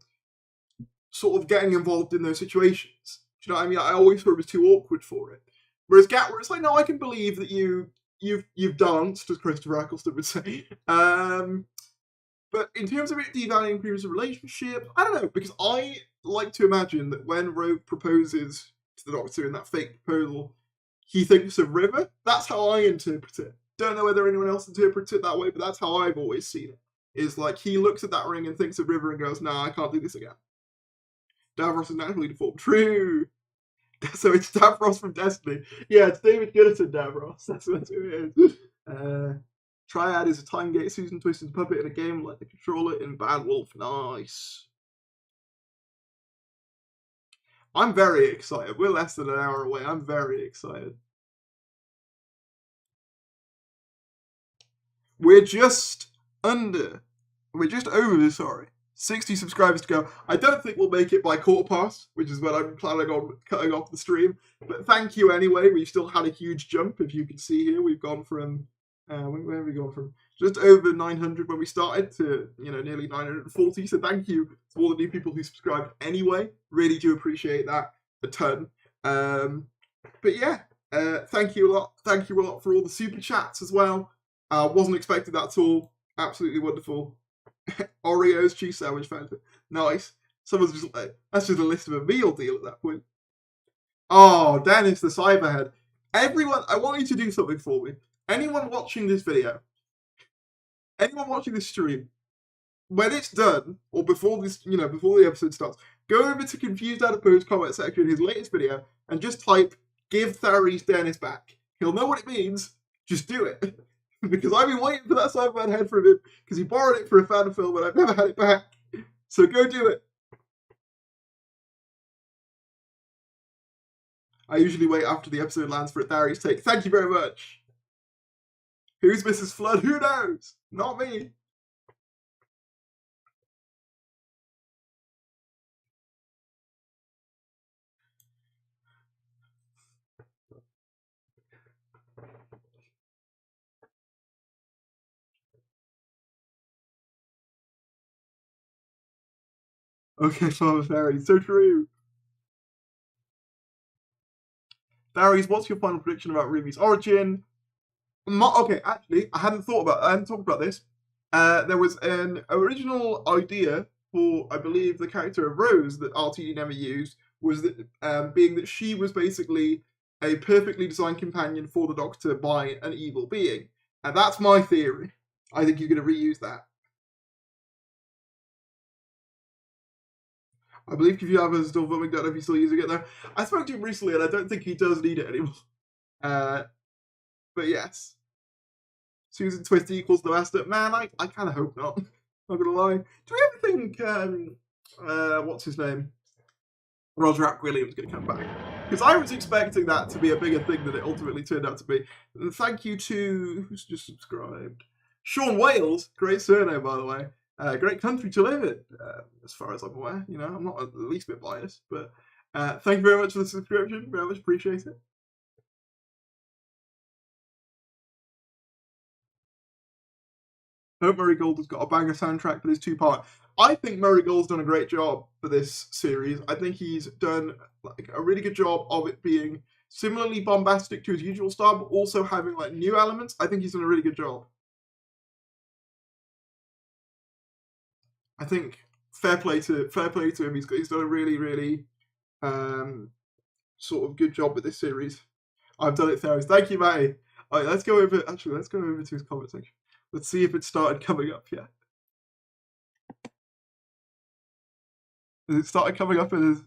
sort of getting involved in those situations. Do you know what I mean? I always thought it was too awkward for it. Whereas Gatwa, it's like, no, I can believe that you've danced, as Christopher Eccleston would say. But in terms of it devaluing previous relationships, I don't know, because I like to imagine that when Rogue proposes to the Doctor in that fake proposal, he thinks of River. That's how I interpret it. Don't know whether anyone else interprets it that way, but that's how I've always seen it. Is like he looks at that ring and thinks of River and goes, nah, I can't do this again. Davros is naturally deformed. True. So it's Davros from Destiny. Yeah, it's David Goodison Davros. That's who it is. Triad is a time gate Susan Twisted puppet in a game like the controller in Bad Wolf. Nice. I'm very excited. We're less than an hour away. I'm very excited. We're just over, sorry. 60 subscribers to go. I don't think we'll make it by quarter past, which is when I'm planning on cutting off the stream. But thank you anyway. We've still had a huge jump. If you can see here, we've gone from where have we gone from? Just over 900 when we started to nearly 940. So thank you to all the new people who subscribed anyway. Really do appreciate that a ton. But yeah, thank you a lot. Thank you a lot for all the super chats as well. Wasn't expecting that at all. Absolutely wonderful. Oreos cheese sandwich fountain. Nice. Someone's just like, that's just a list of a meal deal at that point. Oh, Dennis the Cyberhead. Everyone, I want you to do something for me. Anyone watching this video, anyone watching this stream, when it's done, or before this, before the episode starts, go over to Confused Adipose comment section in his latest video and just type, give Tharies Dennis back. He'll know what it means. Just do it. Because I've been waiting for that Cyberman head from him, because he borrowed it for a fan film and I've never had it back. So go do it. I usually wait after the episode lands for a Tharies take. Thank you very much. Who's Mrs. Flood? Who knows? Not me. Okay, Father Fairy, so true. Tharies, what's your final prediction about Ruby's origin? Okay, actually, I hadn't talked about this. There was an original idea for, I believe, the character of Rose that RTD never used, was that being that she was basically a perfectly designed companion for the Doctor by an evil being. And that's my theory. I think he's going to reuse that. I believe if you have a still filming, don't know if he's still using it though. I spoke to him recently and I don't think he does need it anymore. But yes. Susan Twist equals the master. Man, I kind of hope not. Not gonna lie. Do we ever think, what's his name? Roger Ack Williams gonna come back? Because I was expecting that to be a bigger thing than it ultimately turned out to be. And thank you to, who's just subscribed? Sean Wales, great surname by the way. Great country to live in, as far as I'm aware. I'm not the least bit biased, but thank you very much for the subscription. Very much appreciate it. Hope Murray Gold has got a banger soundtrack for this 2-part. I think Murray Gold's done a great job for this series. I think he's done like a really good job of it being similarly bombastic to his usual style, but also having like new elements. I think he's done a really good job. I think fair play to him. He's done a really, really sort of good job with this series. I've done it thousands. Thank you, Matty. All right, let's go over to his comment section. Let's see if it started coming up yet. Has it started coming up in his...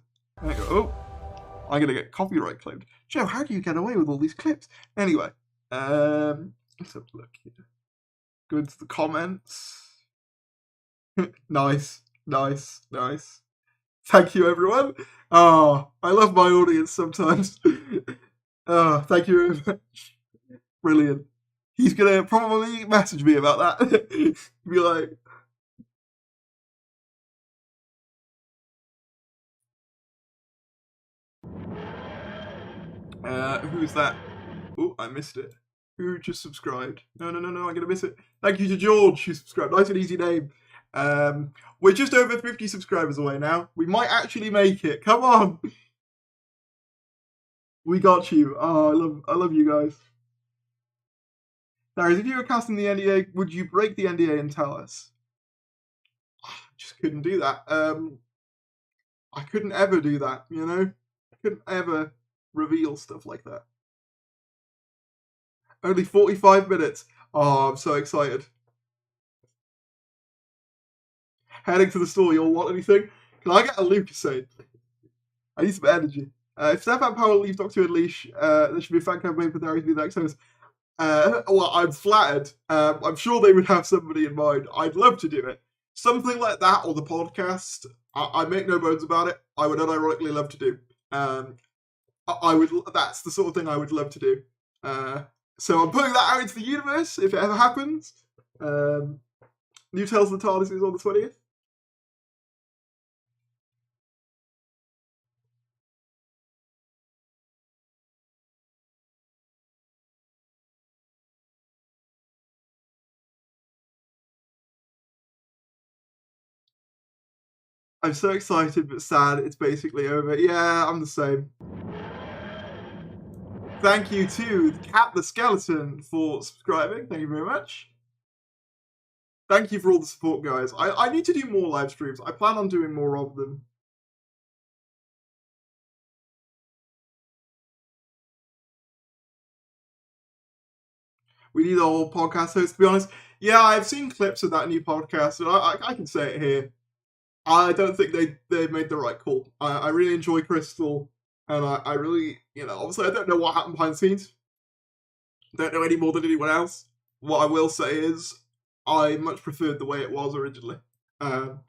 Oh, I'm going to get copyright claimed. Joe, how do you get away with all these clips? Anyway, let's have a look here. Go into the comments. Nice. Thank you, everyone. Oh, I love my audience sometimes. Oh, thank you very much. Brilliant. He's going to probably message me about that. Be like... who's that? Oh, I missed it. Who just subscribed? No, I'm going to miss it. Thank you to George who subscribed. Nice and easy name. We're just over 50 subscribers away now. We might actually make it. Come on. We got you. Oh, I love you guys. Darius, if you were casting the NDA, would you break the NDA and tell us? I just couldn't do that. I couldn't ever do that, you know? I couldn't ever reveal stuff like that. Only 45 minutes. Oh, I'm so excited. Heading to the store, you'll want anything? Can I get a Lucasade? I need some energy. If Stefan Powell leaves Doctor Who and Leash, there should be a fan campaign for Darius to be the next host. Well, I'm flattered. I'm sure they would have somebody in mind. I'd love to do it. Something like that, or the podcast. I make no bones about it. I would unironically love to do. I would. That's the sort of thing I would love to do. So I'm putting that out into the universe if it ever happens. New Tales of the TARDIS is on the 20th. I'm so excited but sad it's basically over. Yeah, I'm the same. Thank you to Cat the Skeleton for subscribing. Thank you very much. Thank you for all the support, guys. I need to do more live streams. I plan on doing more of them. We need a whole podcast host, to be honest. Yeah, I've seen clips of that new podcast, and I can say it here. I don't think they made the right call. I really enjoy Crystal, and I really, obviously I don't know what happened behind the scenes. Don't know any more than anyone else. What I will say is, I much preferred the way it was originally. But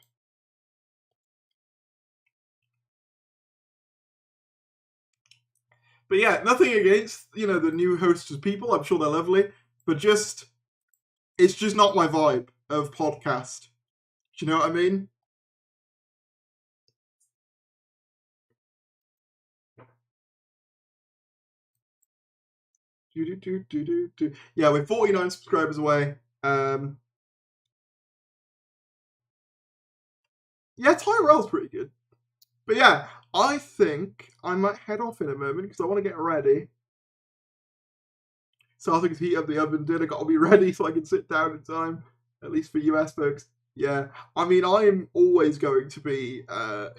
yeah, nothing against, the new hosts of people. I'm sure they're lovely. But it's just not my vibe of podcast. Do you know what I mean? Yeah, we're 49 subscribers away. Yeah, Tyrell's pretty good. But yeah, I think I might head off in a moment because I want to get ready. Starting to heat up the oven, dinner got to be ready so I can sit down in time, at least for US folks. Yeah, I mean, I am always going to be at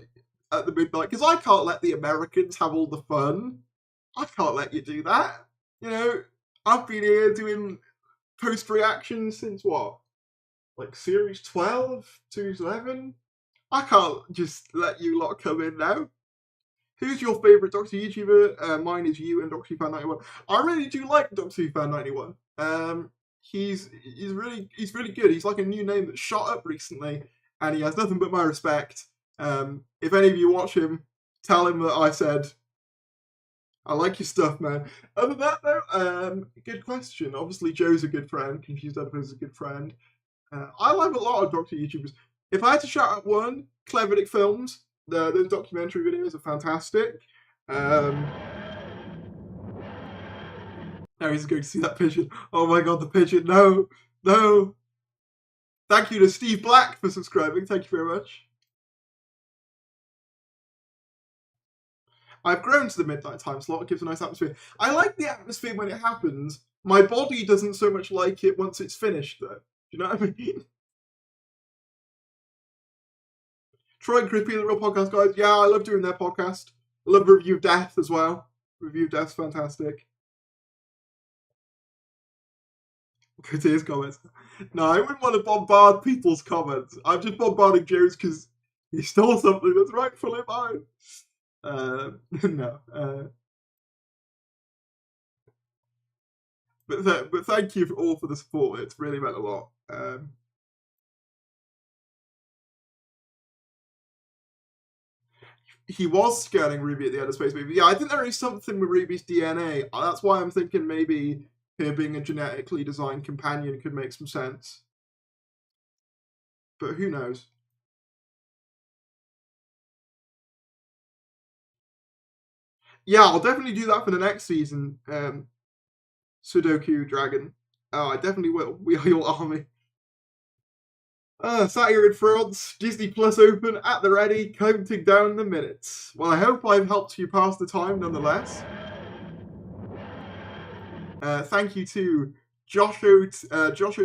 the midnight because I can't let the Americans have all the fun. I can't let you do that. I've been here doing post reactions since what? Like series 12 to 11? I can't just let you lot come in now. Who's your favourite Doctor Who YouTuber? Mine is you and Doctor Who Fan 91. I really do like Doctor Who Fan 91. He's really good. He's like a new name that shot up recently, and he has nothing but my respect. If any of you watch him, tell him that I said I like your stuff, man. Other than that, though, good question. Obviously, Joe's a good friend. Confused Oedipus is a good friend. I like a lot of Doctor YouTubers. If I had to shout out one, Clever Dick Films. Those documentary videos are fantastic. Now he's going to see that pigeon. Oh my god, the pigeon! No. Thank you to Steve Black for subscribing. Thank you very much. I've grown to the midnight time slot. It gives a nice atmosphere. I like the atmosphere when it happens. My body doesn't so much like it once it's finished, though. Do you know what I mean? Troy and Crispy, the Real Podcast Guys. Yeah, I love doing their podcast. I love Review of Death as well. Review of Death's fantastic. Go to his comments. No, I wouldn't want to bombard people's comments. I'm just bombarding Joe's because he stole something that's rightfully mine. No. But thank you all for the support. It's really meant a lot. He was scanning Ruby at the end of Space Baby. Yeah, I think there is something with Ruby's DNA. That's why I'm thinking maybe her being a genetically designed companion could make some sense. But who knows? Yeah, I'll definitely do that for the next season. Sudoku Dragon. Oh, I definitely will. We are your army. Sat here in France, Disney Plus open at the ready, counting down the minutes. Well, I hope I've helped you pass the time nonetheless. Thank you to Joshua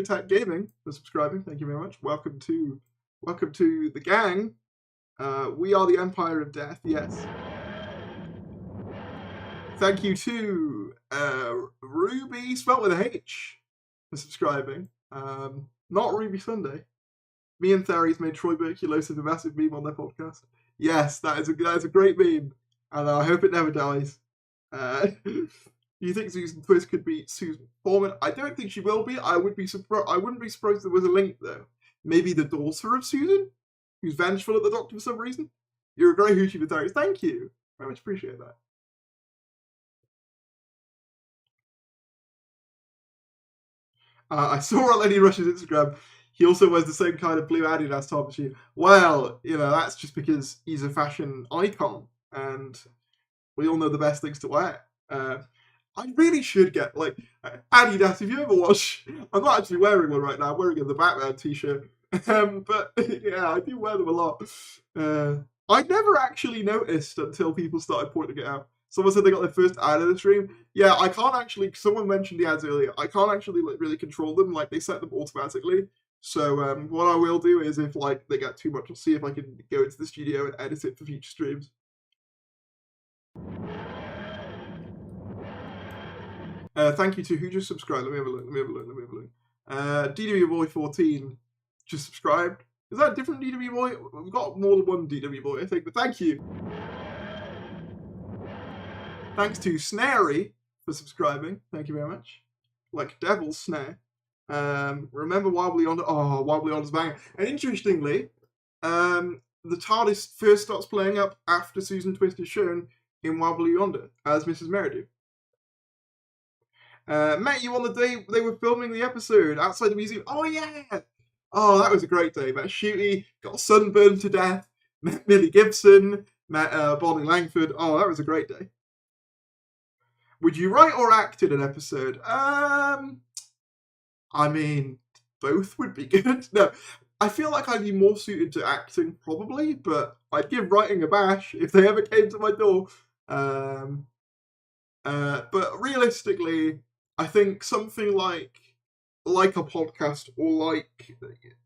Tech Gaming for subscribing. Thank you very much. Welcome to the gang. We are the Empire of Death. Yes. Thank you to Ruby, spelled with a H, for subscribing. Not Ruby Sunday. Me and Theories made Troy Berculosis a massive meme on their podcast. Yes, that is a great meme, and I hope it never dies. Do you think Susan Twist could beat Susan Foreman? I don't think she will be. I wouldn't be surprised if there was a link though. Maybe the daughter of Susan, who's vengeful at the Doctor for some reason. You're a great hoochie for Theories. Thank you. Very much appreciate that. I saw on Lenny Rush's Instagram, he also wears the same kind of blue Adidas top as you. Well, that's just because he's a fashion icon, and we all know the best things to wear. I really should get, Adidas, if you ever watch, I'm not actually wearing one right now, I'm wearing the Batman t-shirt, but yeah, I do wear them a lot. I never actually noticed until people started pointing it out. Someone said they got their first ad of the stream. Yeah, I can't actually, someone mentioned the ads earlier, I can't actually really control them, they set them automatically. So what I will do is if they get too much, I'll see if I can go into the studio and edit it for future streams. Thank you to who just subscribed. Let me have a look. DW Boy 14 just subscribed. Is that a different DW Boy? We've got more than one DW Boy, I think, but thank you. Thanks to Snary for subscribing. Thank you very much. Like Devil's Snare. Remember Wobbly Yonder? Oh, Wobbly Yonder's bang. And interestingly, the TARDIS first starts playing up after Susan Twist is shown in Wobbly Yonder as Mrs. Merridew. Met you on the day they were filming the episode outside the museum. Oh, yeah! Oh, that was a great day. Met Shooty, got sunburned to death, met Millie Gibson, met Bonnie Langford. Oh, that was a great day. Would you write or act in an episode? I mean, both would be good. No, I feel like I'd be more suited to acting, probably, but I'd give writing a bash if they ever came to my door. But realistically, I think something like a podcast or like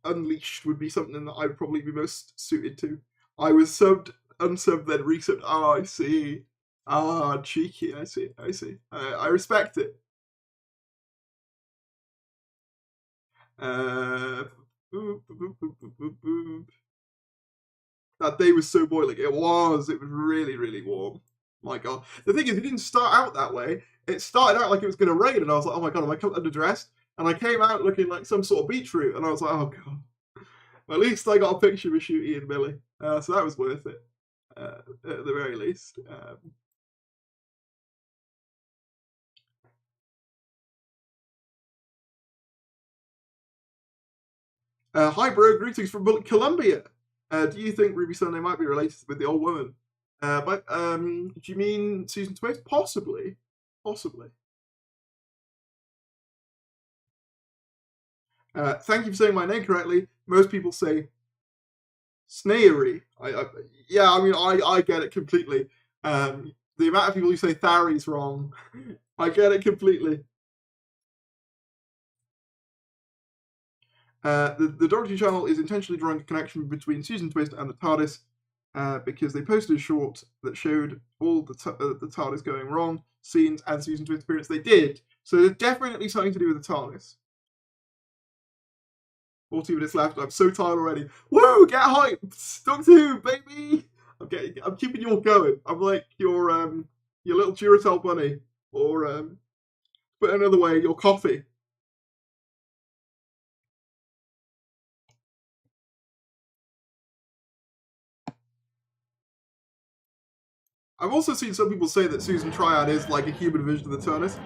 Unleashed would be something that I'd probably be most suited to. I was subbed, unsubbed, then resubbed. Oh, I see. Ah, cheeky. I see. I respect it. That day was so boiling. It was really, really warm. My God. The thing is, it didn't start out that way. It started out like it was going to rain, and I was like, oh my God, am I underdressed? And I came out looking like some sort of beach route, and I was like, oh God. Well, at least I got a picture with Shooty and Billy. So that was worth it, at the very least. Hi, bro. Greetings from Colombia. Do you think Ruby Sunday might be related with the old woman? Do you mean Susan Twist? Possibly. Thank you for saying my name correctly. Most people say Snaery. Yeah, I mean, I get it completely. The amount of people who say Thary's wrong, I get it completely. The Doctor Who channel is intentionally drawing a connection between Susan Twist and the TARDIS because they posted a short that showed all the TARDIS going wrong scenes and Susan Twist appearance. They did, so there's definitely something to do with the TARDIS. 40 minutes left. I'm so tired already. Woo! Get hyped! Doctor Who, baby! I'm keeping you all going. I'm like your little Duracell bunny, or put another way, your coffee. I've also seen some people say that Susan Triad is like a human version of the TARDIS.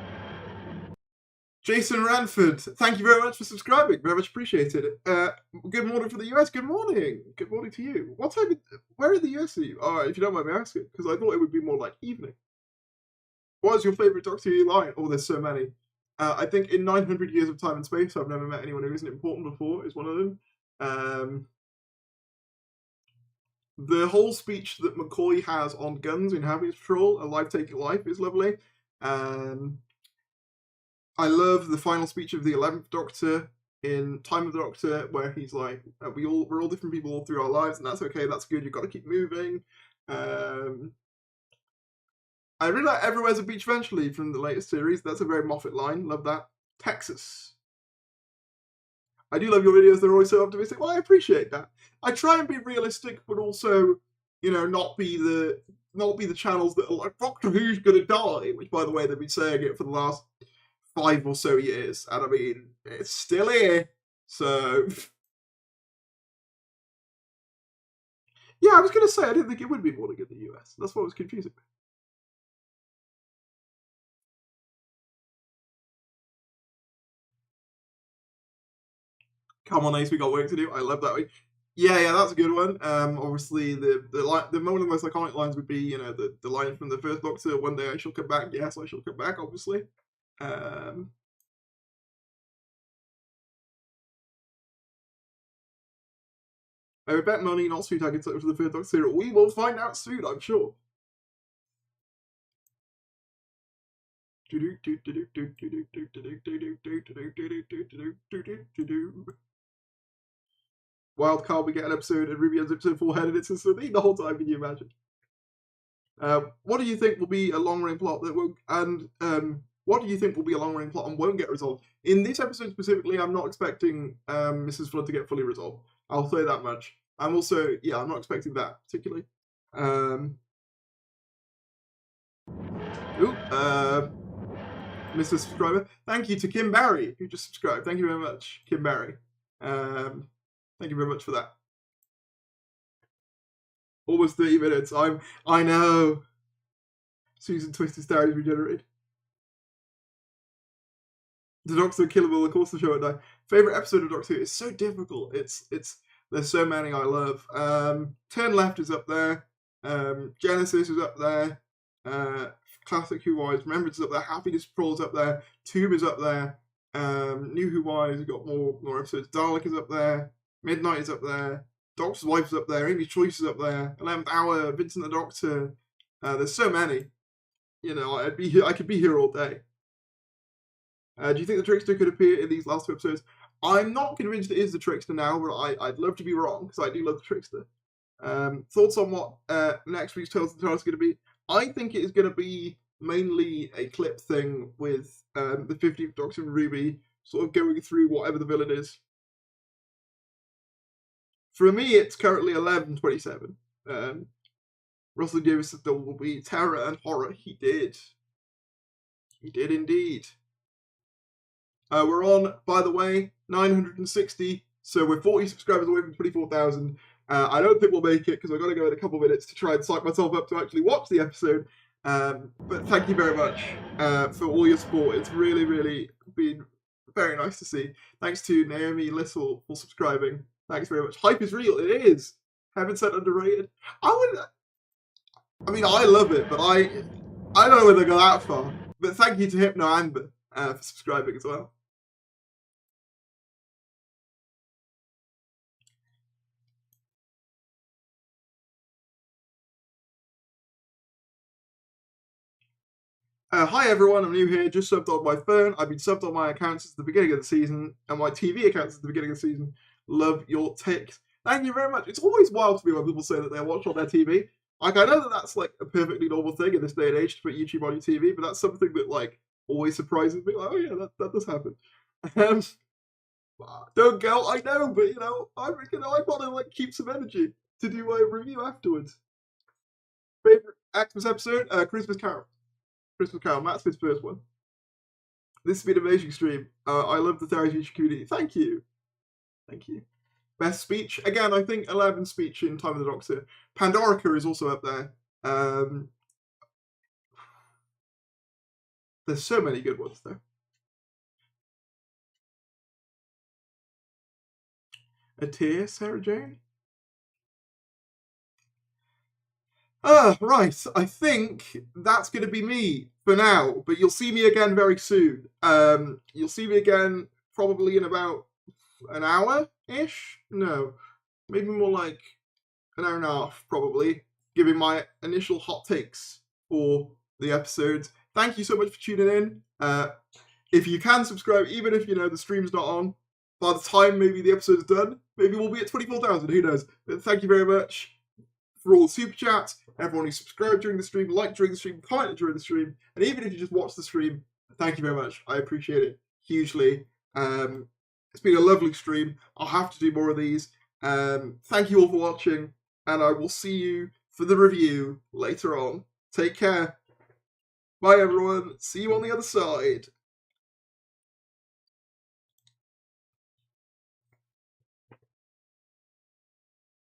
Jason Ranford, thank you very much for subscribing. Very much appreciated. Good morning from the US. Good morning. Good morning to you. What time? Where in the US are you? If you don't mind me asking, because I thought it would be more like evening. What is your favourite Doctor Who line? Oh, there's so many. I think in 900 Years of Time and Space, I've never met anyone who isn't important before, is one of them. The whole speech that McCoy has on guns in Happy's Patrol, A Life Taking Life, is lovely. I love the final speech of the 11th Doctor in Time of the Doctor, where he's like, we're all different people all through our lives, and that's okay, that's good, you've got to keep moving. I really like Everywhere's a Beach Eventually from the latest series. That's a very Moffat line. Love that. Texas. I do love your videos. They're always so optimistic. Well, I appreciate that. I try and be realistic, but also, not be the channels that are like, Doctor Who's gonna die, which, by the way, they've been saying it for the last 5 or so years, and I mean, it's still here. So, yeah, I was gonna say I didn't think it would be morning in the US. That's what was confusing me. Come on, Ace, we got work to do. I love that. Yeah, that's a good one. Obviously, the one of the most iconic lines would be, the line from the first Doctor, "One day I shall come back." Yes, I shall come back, obviously. I would bet money not sweet I can touch for the third Doctor serial. We will find out soon, I'm sure. Wild card, we get an episode, and Ruby ends episode 4 headed into Sunday the whole time. Can you imagine? What do you think will be a long-running plot that won't? And what do you think will be a long-running plot and won't get resolved? In this episode specifically, I'm not expecting Mrs. Flood to get fully resolved. I'll say that much. I'm also, I'm not expecting that particularly. Mr. Subscriber, thank you to Kim Barry who just subscribed. Thank you very much, Kim Barry. Thank you very much for that. Almost 30 minutes. I know. Susan Twisted Starry's regenerated. The Doctor killable, of course the show at night. Favorite episode of Doctor Who? It's so difficult. It's there's so many I love. Turn Left is up there. Genesis is up there. Classic Who Wise, Remembrance is up there. Happiness Patrol is up there. Tomb is up there. New Who Wise, we've got more episodes. Dalek is up there. Midnight is up there. Doctor's Wife is up there. Amy's Choice is up there. 11th Hour, Vincent the Doctor. There's so many. I could be here all day. Do you think the Trickster could appear in these last 2 episodes? I'm not convinced it is the Trickster now, but I'd love to be wrong, because I do love the Trickster. Thoughts on what next week's Tales of the TARDIS is going to be? I think it is going to be mainly a clip thing with the 50th Doctor and Ruby sort of going through whatever the villain is. For me, it's currently 11:27. Russell Davis said there will be terror and horror. He did. He did indeed. We're on, by the way, 960, so we're 40 subscribers away from 24,000. I don't think we'll make it because I've got to go in a couple of minutes to try and psych myself up to actually watch the episode. But thank you very much for all your support. It's really, really been very nice to see. Thanks to Naomi Little for subscribing. Thanks very much. Hype is real. It is. Heaven Sent underrated. I love it, but I don't know whether to go that far. But thank you to Hypno Amber for subscribing as well. Hi everyone, I'm new here, just subbed on my phone. I've been subbed on my account since the beginning of the season, and my TV account since the beginning of the season. Love your takes. Thank you very much. It's always wild to me when people say that they watch on their TV. Like, I know that that's like a perfectly normal thing in this day and age to put YouTube on your TV, but that's something that like always surprises me. Like, oh yeah, that does happen. Don't go, I know, but I want to like keep some energy to do my review afterwards. Favorite Xmas episode? Christmas Carol. Christmas Carol. Matt's his first one. This has been an amazing stream. I love the TARDIS YouTube community. Thank you. Thank you. Best speech? Again, I think 11 speech in Time of the Doctor. Pandorica is also up there. There's so many good ones, though. A tear, Sarah Jane? Right. I think that's going to be me for now, but you'll see me again very soon. You'll see me again probably in about an hour-ish? No, maybe more like an hour and a half, probably, giving my initial hot takes for the episodes. Thank you so much for tuning in. If you can subscribe, even if, the stream's not on, by the time maybe the episode's done, maybe we'll be at 24,000, who knows. But thank you very much for all the super chats, everyone who subscribed during the stream, liked during the stream, commented during the stream, and even if you just watched the stream, thank you very much. I appreciate it hugely. It's been a lovely stream. I'll have to do more of these. Thank you all for watching, and I will see you for the review later on. Take care. Bye, everyone. See you on the other side.